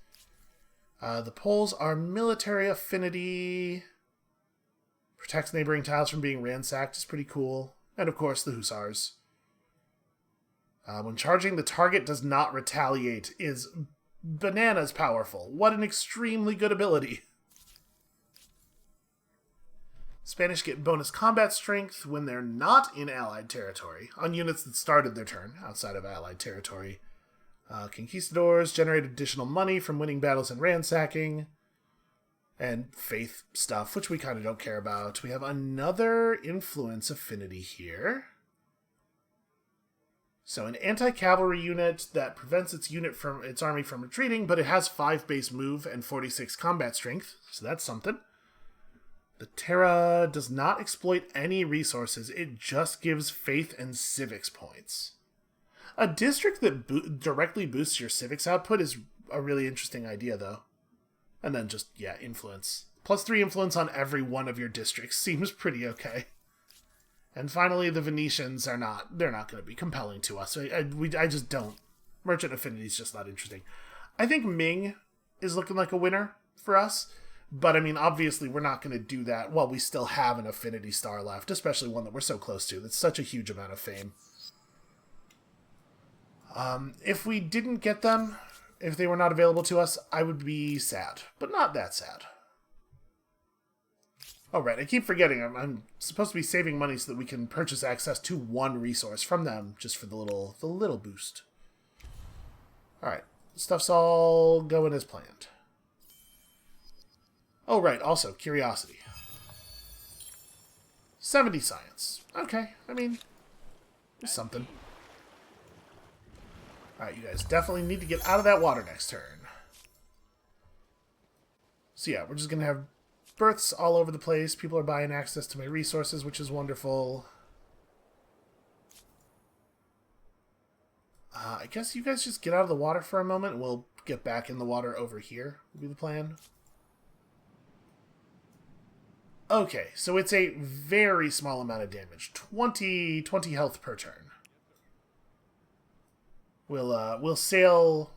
The Poles are military affinity. Protects neighboring tiles from being ransacked is pretty cool. And of course, the Hussars. When charging, the target does not retaliate is bananas powerful. What an extremely good ability. Spanish get bonus combat strength when they're not in allied territory, on units that started their turn outside of allied territory. Conquistadors generate additional money from winning battles and ransacking. And faith stuff, which we kind of don't care about. We have another influence affinity here. So an anti-cavalry unit that prevents its army from retreating, but it has 5 base move and 46 combat strength, so that's something. The Terra does not exploit any resources, it just gives faith and civics points. A district that directly boosts your civics output is a really interesting idea, though. And then just, yeah, influence. Plus 3 influence on every one of your districts seems pretty okay. And finally, the Venetians they're not going to be compelling to us. I just don't. Merchant affinity is just not interesting. I think Ming is looking like a winner for us. But, I mean, obviously, we're not going to do that while we still have an affinity star left, especially one that we're so close to. That's such a huge amount of fame. If we didn't get them, if they were not available to us, I would be sad. But not that sad. Oh, right, I keep forgetting. I'm supposed to be saving money so that we can purchase access to one resource from them, just for the little boost. Alright, stuff's all going as planned. Oh, right, also, curiosity. 70 science. Okay, I mean, there's something. Alright, you guys definitely need to get out of that water next turn. So yeah, we're just going to have berths all over the place. People are buying access to my resources, which is wonderful. I guess you guys just get out of the water for a moment. We'll get back in the water over here, would be the plan. Okay, so it's a very small amount of damage. 20 health per turn. We'll sail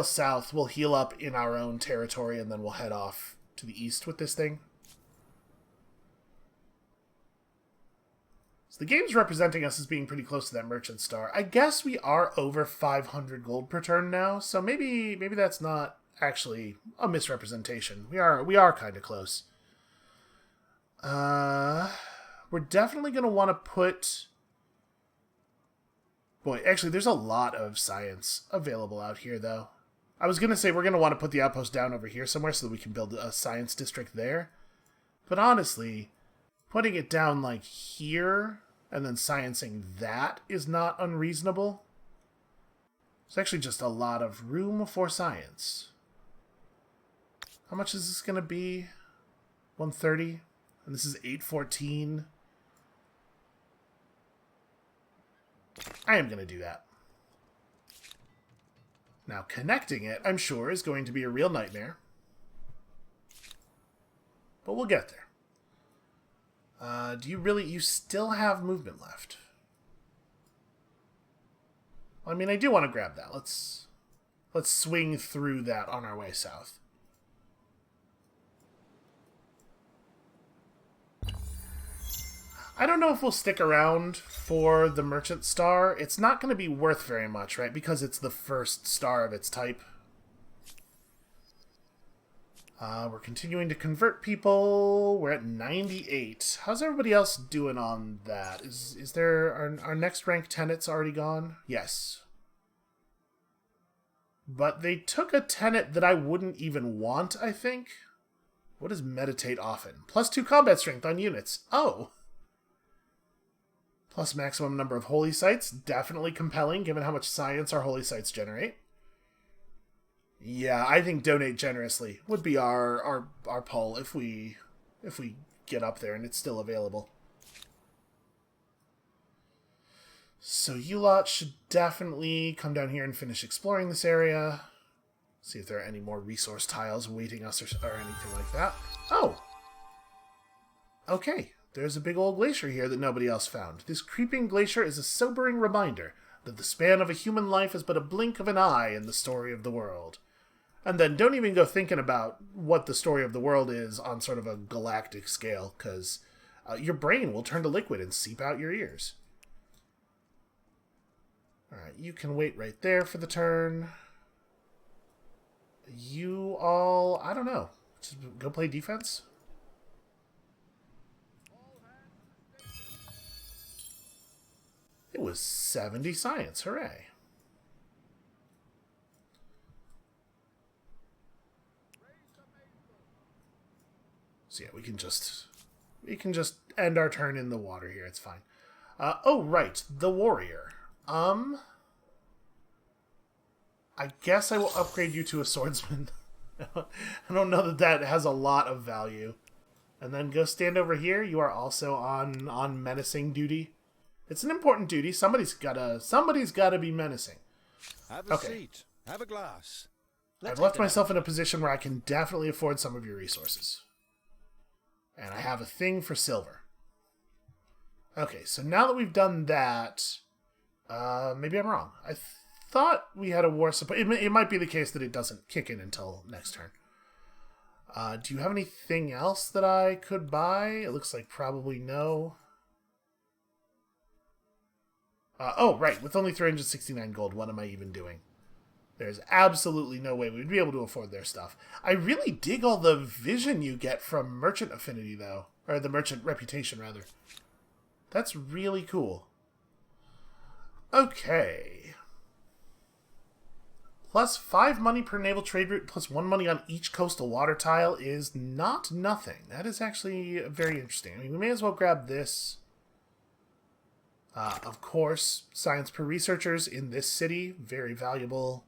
south, we'll heal up in our own territory, and then we'll head off to the east with this thing. So the game's representing us as being pretty close to that merchant star. I guess we are over 500 gold per turn now, so maybe that's not actually a misrepresentation. We are kind of close. We're definitely going to want to put... Boy, actually, there's a lot of science available out here, though. I was going to say we're going to want to put the outpost down over here somewhere so that we can build a science district there. But honestly, putting it down like here and then sciencing that is not unreasonable. There's actually just a lot of room for science. How much is this going to be? 130? And this is 814. I am going to do that. Now, connecting it, I'm sure, is going to be a real nightmare. But we'll get there. You still have movement left? I mean, I do want to grab that. Let's swing through that on our way south. I don't know if we'll stick around for the Merchant Star. It's not going to be worth very much, right? Because it's the first star of its type. We're continuing to convert people. We're at 98. How's everybody else doing on that? Is there... Our next rank tenet's already gone? Yes. But they took a tenet that I wouldn't even want, I think. What is meditate often? +2 combat strength on units. Oh! Plus maximum number of holy sites. Definitely compelling, given how much science our holy sites generate. Yeah, I think donate generously would be our pull if we get up there and it's still available. So you lot should definitely come down here and finish exploring this area. See if there are any more resource tiles waiting us or anything like that. Oh! Okay. There's a big old glacier here that nobody else found. This creeping glacier is a sobering reminder that the span of a human life is but a blink of an eye in the story of the world. And then don't even go thinking about what the story of the world is on sort of a galactic scale, because your brain will turn to liquid and seep out your ears. Alright, you can wait right there for the turn. You all, I don't know, just go play defense? It was 70 science. Hooray. So yeah, we can just end our turn in the water here. It's fine. Oh, right. The warrior. I guess I will upgrade you to a swordsman. I don't know that has a lot of value. And then go stand over here. You are also on menacing duty. It's an important duty. Somebody's gotta be menacing. Have a seat. Have a glass. I've left myself in a position where I can definitely afford some of your resources. And I have a thing for silver. Okay, so now that we've done that, maybe I'm wrong. I thought we had a war supply. It might be the case that it doesn't kick in until next turn. Do you have anything else that I could buy? It looks like probably no. Oh, right. With only 369 gold, what am I even doing? There's absolutely no way we'd be able to afford their stuff. I really dig all the vision you get from merchant affinity, though. Or the merchant reputation, rather. That's really cool. Okay. +5 money per naval trade route, +1 money on each coastal water tile is not nothing. That is actually very interesting. I mean, we may as well grab this. Of course, science per researchers in this city, very valuable.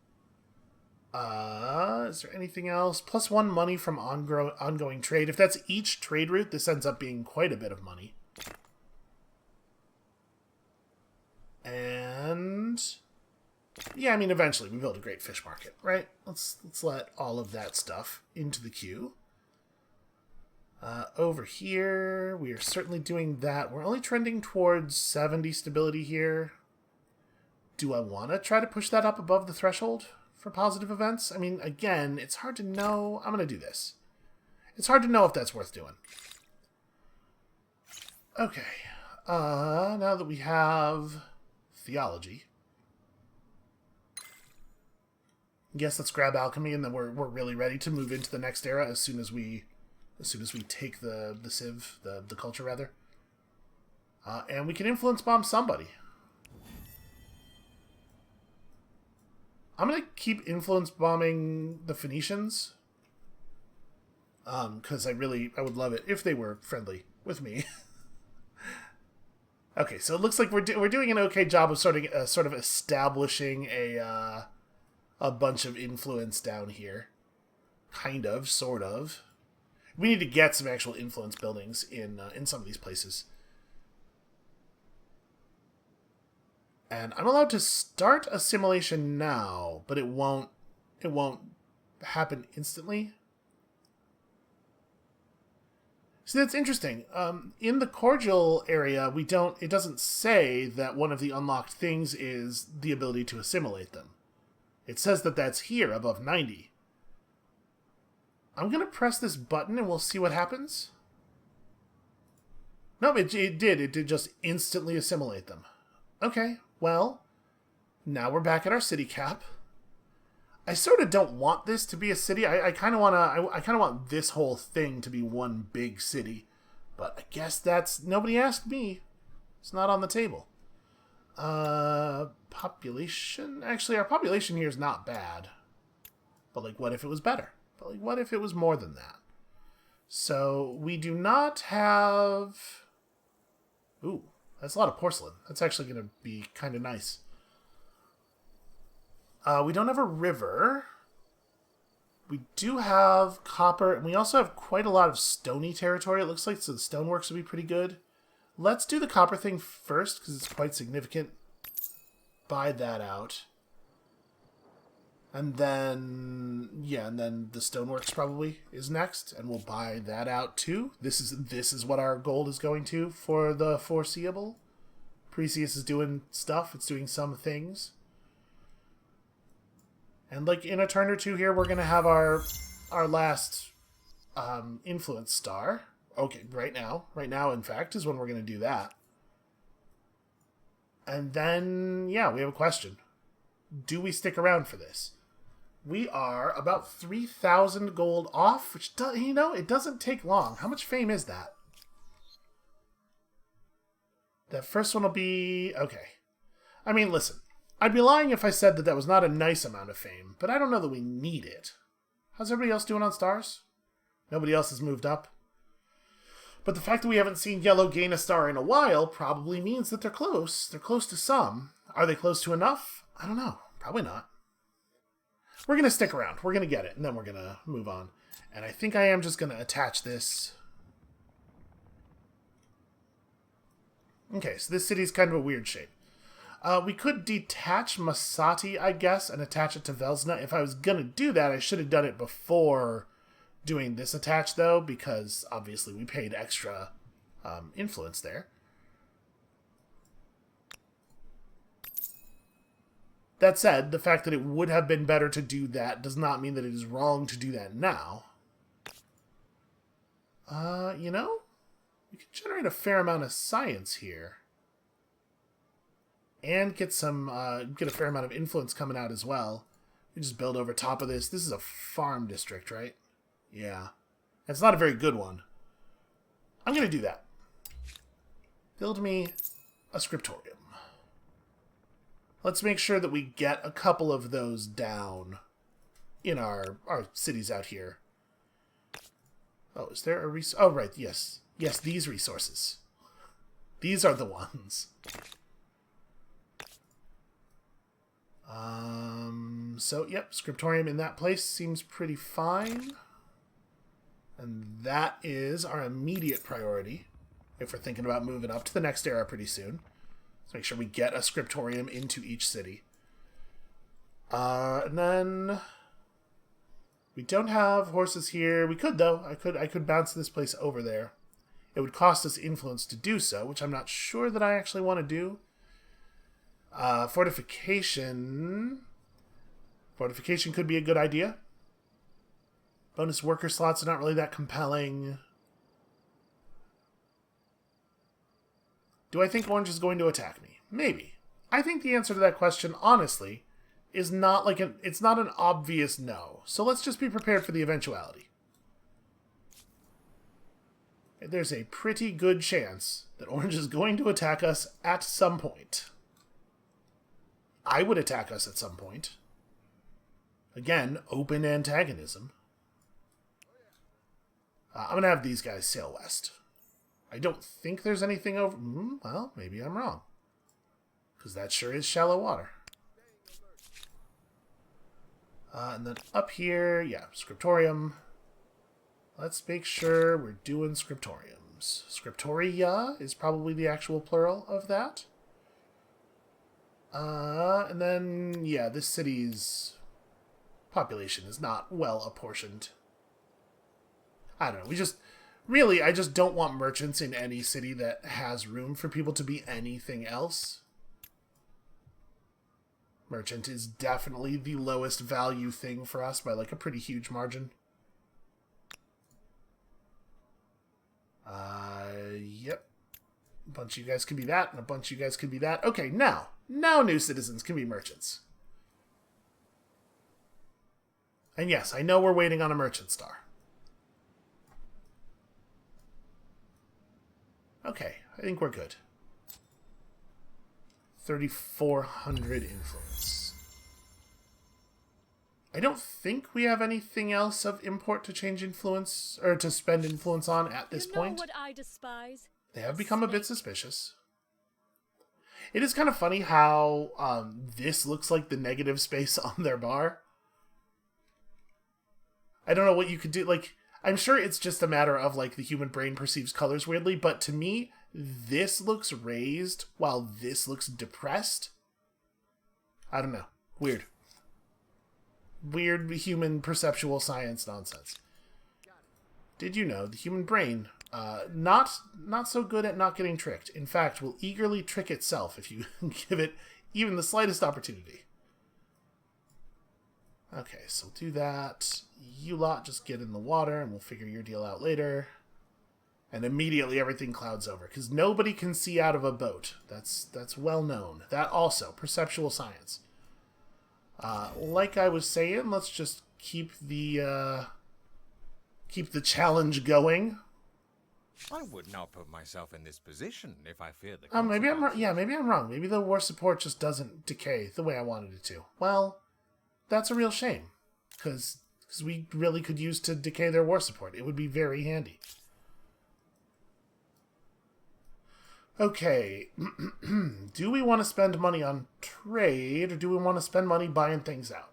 Is there anything else? +1 money from ongoing trade. If that's each trade route, this ends up being quite a bit of money. And yeah, I mean, eventually we build a great fish market, right? Let's let all of that stuff into the queue. Over here, we are certainly doing that. We're only trending towards 70 stability here. Do I want to try to push that up above the threshold for positive events? I mean, again, it's hard to know. I'm going to do this. It's hard to know if that's worth doing. Okay. Now that we have theology, I guess let's grab alchemy, and then we're really ready to move into the next era as soon as we take the civ, the culture rather. And we can influence bomb somebody. I'm going to keep influence bombing the Phoenicians. Because I would love it if they were friendly with me. Okay, so it looks like we're doing an okay job of sort of establishing a bunch of influence down here. Kind of, sort of. We need to get some actual influence buildings in some of these places. And I'm allowed to start assimilation now, but it won't happen instantly. See, that's interesting. In the cordial area, it doesn't say that one of the unlocked things is the ability to assimilate them. It says that that's here above 90. I'm going to press this button and we'll see what happens. No, it did. It did just instantly assimilate them. Okay, well, now we're back at our city cap. I sort of don't want this to be a city. I kind of want this whole thing to be one big city. But I guess nobody asked me. It's not on the table. Population? Actually, our population here is not bad. But, like, what if it was better? But, like, what if it was more than that? So, we do not have... Ooh, that's a lot of porcelain. That's actually going to be kind of nice. We don't have a river. We do have copper, and we also have quite a lot of stony territory, it looks like, so the stoneworks would be pretty good. Let's do the copper thing first, because it's quite significant. Buy that out. And then, yeah, and then the stoneworks probably is next, and we'll buy that out too. This is what our gold is going to for the foreseeable. Precious is doing stuff, it's doing some things. And like in a turn or two here, we're going to have our last influence star. Okay, right now, in fact, is when we're going to do that. And then, yeah, we have a question. Do we stick around for this? We are about 3,000 gold off, which, it doesn't take long. How much fame is that? That first one will be... Okay. I mean, listen. I'd be lying if I said that was not a nice amount of fame, but I don't know that we need it. How's everybody else doing on stars? Nobody else has moved up. But the fact that we haven't seen Yellow gain a star in a while probably means that they're close. They're close to some. Are they close to enough? I don't know. Probably not. We're going to stick around. We're going to get it, and then we're going to move on. And I think I am just going to attach this. Okay, so this city's kind of a weird shape. We could detach Masati, I guess, and attach it to Velsna. If I was going to do that, I should have done it before doing this attach, though, because obviously we paid extra influence there. That said, the fact that it would have been better to do that does not mean that it is wrong to do that now. We could generate a fair amount of science here. And get a fair amount of influence coming out as well. We just build over top of this. This is a farm district, right? Yeah. It's not a very good one. I'm going to do that. Build me a scriptorium. Let's make sure that we get a couple of those down in our cities out here. Oh, is there a oh, right, yes. Yes, these resources. These are the ones. So, yep, scriptorium in that place seems pretty fine. And that is our immediate priority if we're thinking about moving up to the next era pretty soon. Let's make sure we get a scriptorium into each city. And then we don't have horses here. We could, though. I could bounce this place over there. It would cost us influence to do so, which I'm not sure that I actually want to do. Fortification. Fortification could be a good idea. Bonus worker slots are not really that compelling. Do I think Orange is going to attack me? Maybe. I think the answer to that question, honestly, is not like it's not an obvious no. So let's just be prepared for the eventuality. There's a pretty good chance that Orange is going to attack us at some point. I would attack us at some point. Again, open antagonism. I'm going to have these guys sail west. I don't think there's anything over... well, maybe I'm wrong. Because that sure is shallow water. And then up here, yeah, scriptorium. Let's make sure we're doing scriptoriums. Scriptoria is probably the actual plural of that. And then, yeah, this city's population is not well apportioned. I don't know, I just don't want merchants in any city that has room for people to be anything else. Merchant is definitely the lowest value thing for us by like a pretty huge margin. Yep. A bunch of you guys can be that, and a bunch of you guys can be that. Okay, now new citizens can be merchants. And yes, I know we're waiting on a merchant star. Okay, I think we're good. 3,400 influence. I don't think we have anything else of import to change influence, or to spend influence on at this point. What I despise? They have become a bit suspicious. It is kind of funny how this looks like the negative space on their bar. I don't know what you could do. Like, I'm sure it's just a matter of, like, the human brain perceives colors weirdly, but to me, this looks raised while this looks depressed. I don't know. Weird. Weird human perceptual science nonsense. Did you know the human brain, not so good at not getting tricked. In fact, will eagerly trick itself if you give it even the slightest opportunity. Okay, so do that. You lot just get in the water and we'll figure your deal out later. And immediately everything clouds over, because nobody can see out of a boat. That's well known. That also, perceptual science. Like I was saying, let's just keep the challenge going. I would not put myself in this position if I feared the Maybe I'm consequences. maybe I'm wrong. Maybe the war support just doesn't decay the way I wanted it to. Well, that's a real shame, because we really could use to decay their war support. It would be very handy. Okay, do we want to spend money on trade, or do we want to spend money buying things out?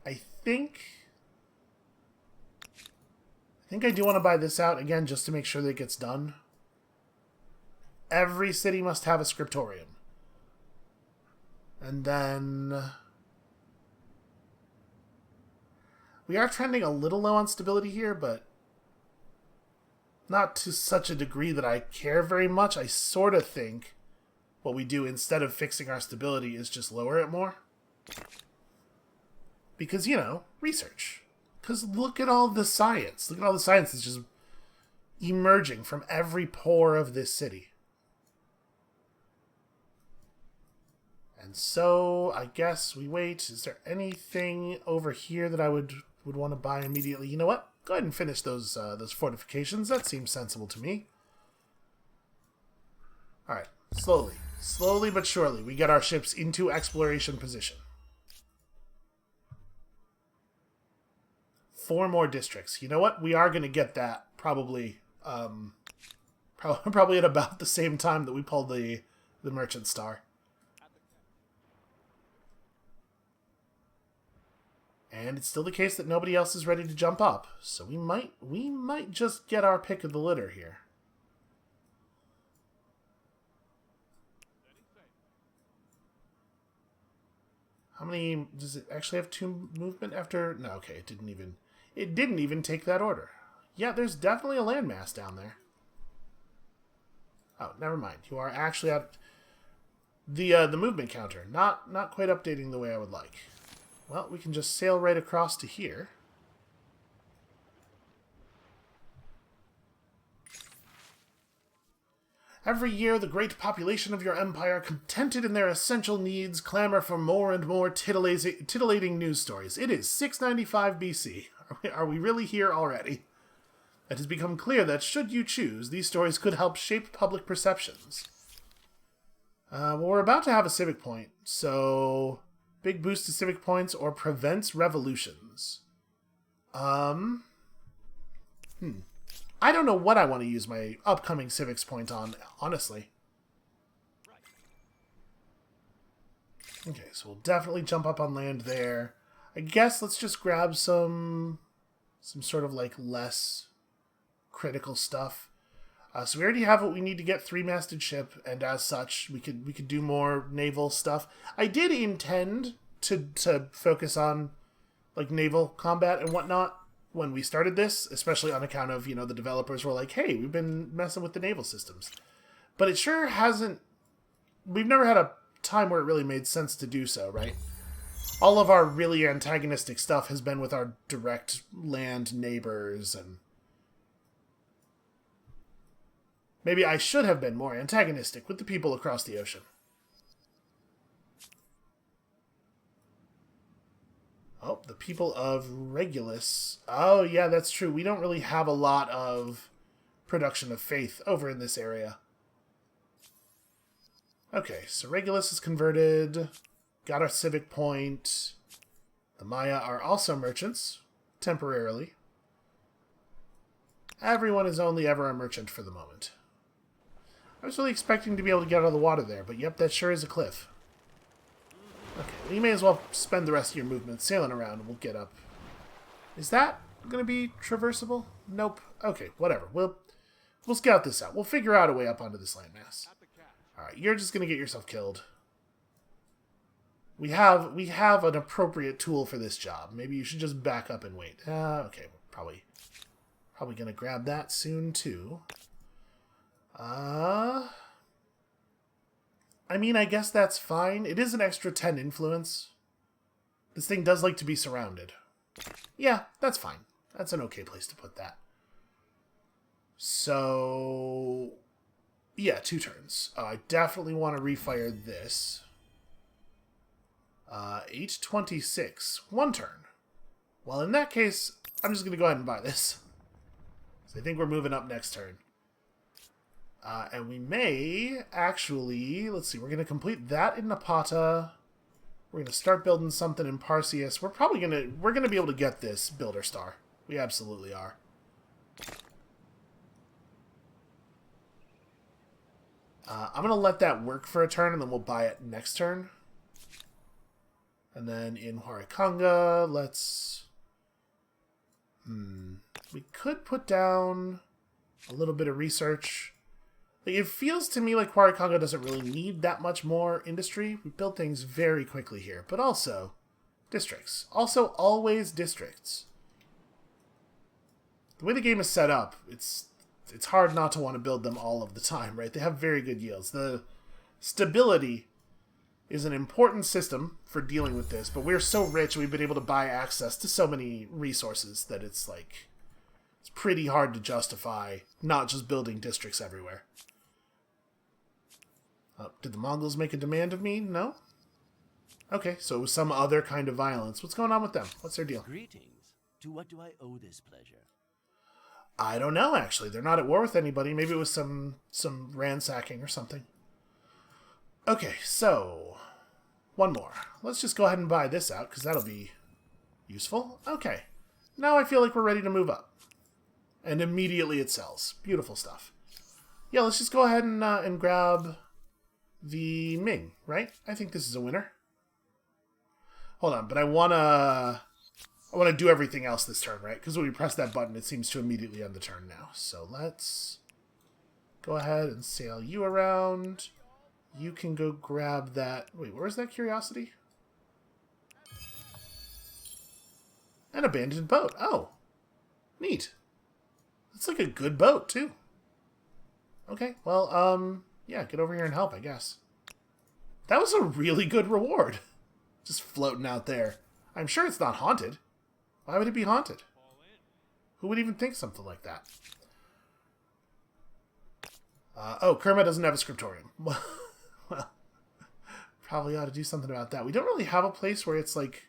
I think I do want to buy this out, again, just to make sure that it gets done. Every city must have a scriptorium. And then we are trending a little low on stability here, but not to such a degree that I care very much. I sort of think what we do instead of fixing our stability is just lower it more. Because, you know, research. Because look at all the science. Look at all the science that's just emerging from every pore of this city. And so, I guess we wait. Is there anything over here that I would want to buy immediately? You know what? Go ahead and finish those fortifications. That seems sensible to me. Alright, slowly but surely, we get our ships into exploration position. 4 more districts. You know what? We are going to get that probably at about the same time that we pulled the Merchant Star. And it's still the case that nobody else is ready to jump up. So we might just get our pick of the litter here. How many... Does it actually have 2 movement after... No, okay, it didn't even take that order. Yeah, there's definitely a landmass down there. Oh, never mind. You are actually at the movement counter. Not quite updating the way I would like. Well, we can just sail right across to here. Every year, the great population of your empire, contented in their essential needs, clamor for more and more titillating news stories. It is 695 BC. Are we really here already? It has become clear that, should you choose, these stories could help shape public perceptions. Well, we're about to have a civic point, so... Big boost to civic points or prevents revolutions. I don't know what I want to use my upcoming civics point on, honestly. Okay, so we'll definitely jump up on land there. I guess let's just grab some sort of like less critical stuff. So we already have what we need to get 3-masted ship, and as such, we could do more naval stuff. I did intend to focus on like naval combat and whatnot when we started this, especially on account of, the developers were like, hey, we've been messing with the naval systems. But it sure hasn't... We've never had a time where it really made sense to do so, right? All of our really antagonistic stuff has been with our direct land neighbors, and... Maybe I should have been more antagonistic with the people across the ocean. Oh, the people of Regulus. Oh, yeah, that's true. We don't really have a lot of production of faith over in this area. Okay, so Regulus is converted. Got our civic point. The Maya are also merchants, temporarily. Everyone is only ever a merchant for the moment. I was really expecting to be able to get out of the water there, but yep, that sure is a cliff. Okay, well, you may as well spend the rest of your movement sailing around and we'll get up. Is that going to be traversable? Nope. Okay, whatever. We'll scout this out. We'll figure out a way up onto this landmass. Alright, you're just going to get yourself killed. We have an appropriate tool for this job. Maybe you should just back up and wait. Okay, we're probably going to grab that soon, too. I mean, I guess that's fine. It is an extra 10 influence. This thing does like to be surrounded. Yeah, that's fine. That's an okay place to put that. So... Yeah, 2 turns. I definitely want to refire this. 826. 1 turn. Well, in that case, I'm just going to go ahead and buy this. So I think we're moving up next turn. And we may actually... Let's see, we're going to complete that in Napata. We're going to start building something in Parseus. We're going to be able to get this Builder Star. We absolutely are. I'm going to let that work for a turn, and then we'll buy it next turn. And then in Huariconga, let's... We could put down a little bit of research. Like, it feels to me like Huariconga doesn't really need that much more industry. We build things very quickly here. But also, districts. Also, always districts. The way the game is set up, it's hard not to want to build them all of the time, right? They have very good yields. The stability is an important system for dealing with this, but we're so rich we've been able to buy access to so many resources that it's like... It's pretty hard to justify not just building districts everywhere. Did the Mongols make a demand of me? No? Okay, so it was some other kind of violence. What's going on with them? What's their deal? Greetings. To what do I owe this pleasure? I don't know, actually. They're not at war with anybody. Maybe it was some ransacking or something. Okay, so... One more. Let's just go ahead and buy this out, because that'll be useful. Okay. Now I feel like we're ready to move up. And immediately it sells. Beautiful stuff. Yeah, let's just go ahead and grab the Ming, right? I think this is a winner. Hold on, but I want to... I want to do everything else this turn, right? Because when we press that button, it seems to immediately end the turn now. So let's go ahead and sail you around. You can go grab that... Wait, where's that curiosity? An abandoned boat. Oh, neat. It's like a good boat, too. Okay, well, yeah, get over here and help, I guess. That was a really good reward. Just floating out there. I'm sure it's not haunted. Why would it be haunted? Who would even think something like that? Oh, Kerma doesn't have a scriptorium. Well, probably ought to do something about that. We don't really have a place where it's, like,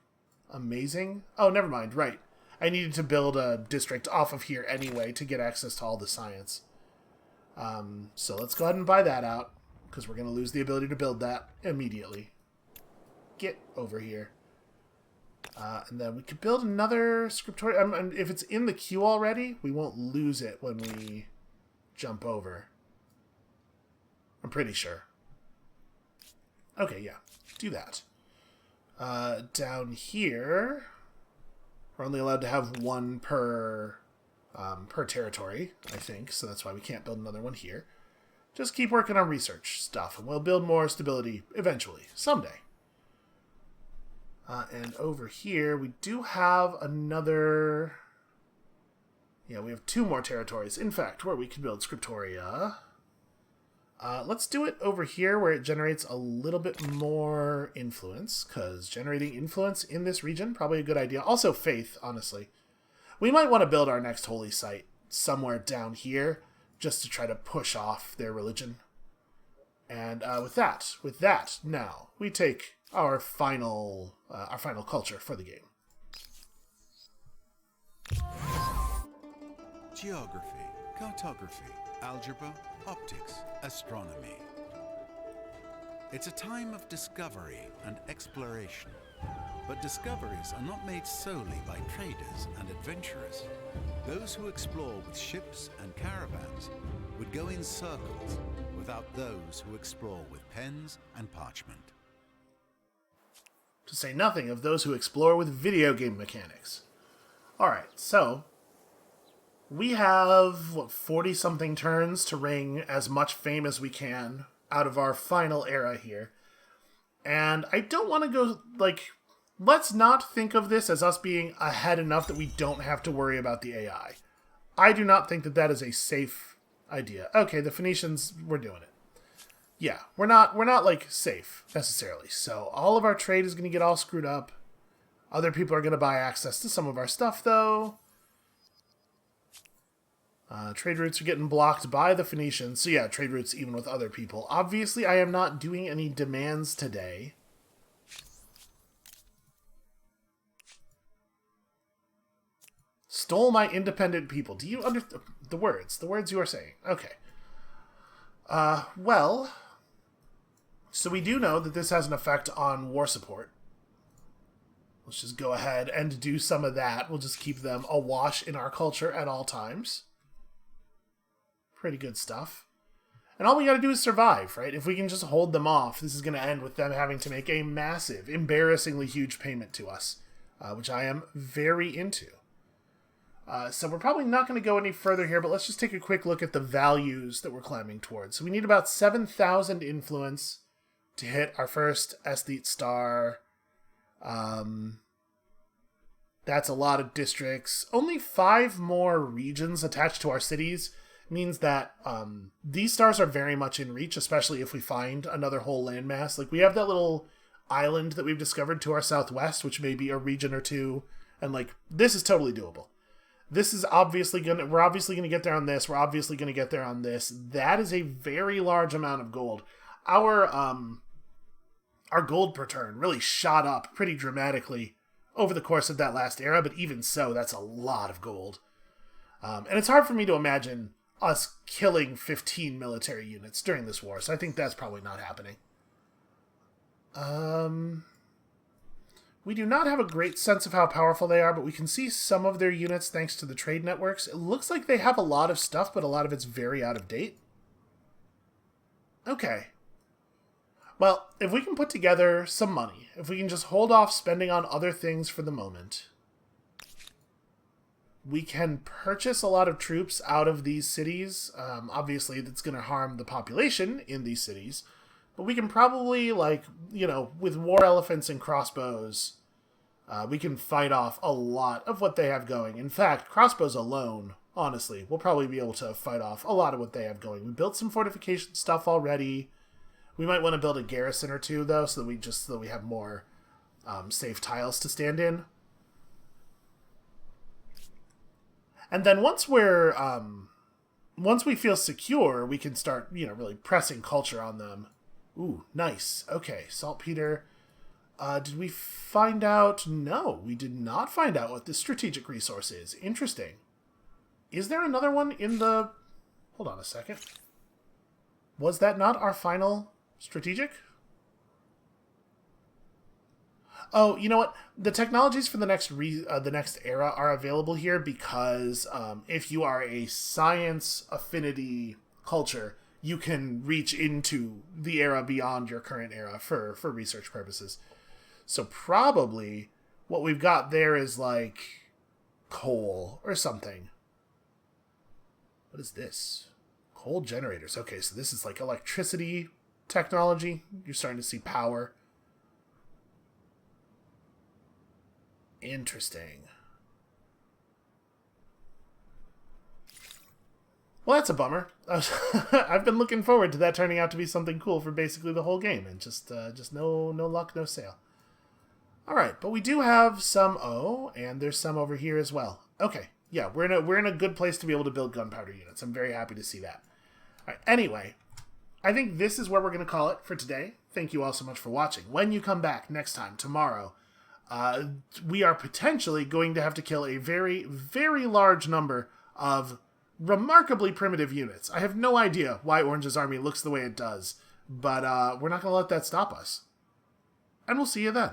amazing. Oh, never mind. Right. I needed to build a district off of here anyway to get access to all the science. So let's go ahead and buy that out, because we're going to lose the ability to build that immediately. Get over here. And then we could build another scriptorium. And if it's in the queue already, we won't lose it when we jump over. I'm pretty sure. Okay, yeah. Do that. Down here, we're only allowed to have one per territory, I think. So that's why we can't build another one here. Just keep working on research stuff, and we'll build more stability eventually, someday. And over here, we do have another... Yeah, we have 2 more territories, in fact, where we can build Scriptoria. Let's do it over here, where it generates a little bit more influence, because generating influence in this region, probably a good idea. Also faith, honestly. We might want to build our next holy site somewhere down here, just to try to push off their religion. And with that, now, we take our final culture for the game. Geography, cartography, algebra, optics, astronomy. It's a time of discovery and exploration. But discoveries are not made solely by traders and adventurers. Those who explore with ships and caravans would go in circles without those who explore with pens and parchment. To say nothing of those who explore with video game mechanics. Alright, so we have, 40-something turns to wring as much fame as we can out of our final era here. And I don't want to go, let's not think of this as us being ahead enough that we don't have to worry about the AI. I do not think that that is a safe idea. Okay, the Phoenicians, we're doing it. Yeah, we're not safe, necessarily. So all of our trade is going to get all screwed up. Other people are going to buy access to some of our stuff, though. Trade routes are getting blocked by the Phoenicians. So yeah, trade routes even with other people. Obviously, I am not doing any demands today. Stole my independent people. Do you understand the words? The words you are saying. Okay. Well, so we do know that this has an effect on war support. Let's just go ahead and do some of that. We'll just keep them awash in our culture at all times. Pretty good stuff. And all we gotta do is survive, right? If we can just hold them off, this is gonna end with them having to make a massive, embarrassingly huge payment to us, which I am very into. So we're probably not going to go any further here, but let's just take a quick look at the values that we're climbing towards. So we need about 7,000 influence to hit our first aesthete star. That's a lot of districts. Only 5 more regions attached to our cities means that these stars are very much in reach, especially if we find another whole landmass. Like, we have that little island that we've discovered to our southwest, which may be a region or 2, and, this is totally doable. This is obviously we're obviously gonna get there on this, we're obviously gonna get there on this. That is a very large amount of gold. Our gold per turn really shot up pretty dramatically over the course of that last era, but even so, that's a lot of gold. And it's hard for me to imagine us killing 15 military units during this war, so I think that's probably not happening. We do not have a great sense of how powerful they are, but we can see some of their units thanks to the trade networks. It looks like they have a lot of stuff, but a lot of it's very out of date. Okay. Well, if we can put together some money, if we can just hold off spending on other things for the moment, We can purchase a lot of troops out of these cities. Obviously, that's going to harm the population in these cities. But we can probably, like, with war elephants and crossbows, we can fight off a lot of what they have going. In fact, crossbows alone, honestly, we'll probably be able to fight off a lot of what they have going. We built some fortification stuff already. We might want to build a garrison or two, though, so that we have more safe tiles to stand in. And then once we feel secure, we can start, really pressing culture on them. Ooh, nice. Okay, saltpeter. Did we find out? No, we did not find out what the strategic resource is. Interesting. Is there another one in the... Hold on a second. Was that not our final strategic? Oh, you know what? The technologies for the next era are available here because if you are a science affinity culture, you can reach into the era beyond your current era for research purposes. So probably what we've got there is like coal or something. What is this? Coal generators. Okay, so this is like electricity technology. You're starting to see power. Interesting. Well, that's a bummer. I've been looking forward to that turning out to be something cool for basically the whole game, and just no luck, no sale. All right, but we do have some. Oh, and there's some over here as well. Okay, yeah, we're in a good place to be able to build gunpowder units. I'm very happy to see that. All right, anyway, I think this is where we're going to call it for today. Thank you all so much for watching. When you come back next time, tomorrow, we are potentially going to have to kill a very, very large number of remarkably primitive units. I have no idea why Orange's army looks the way it does, but we're not going to let that stop us. And we'll see you then.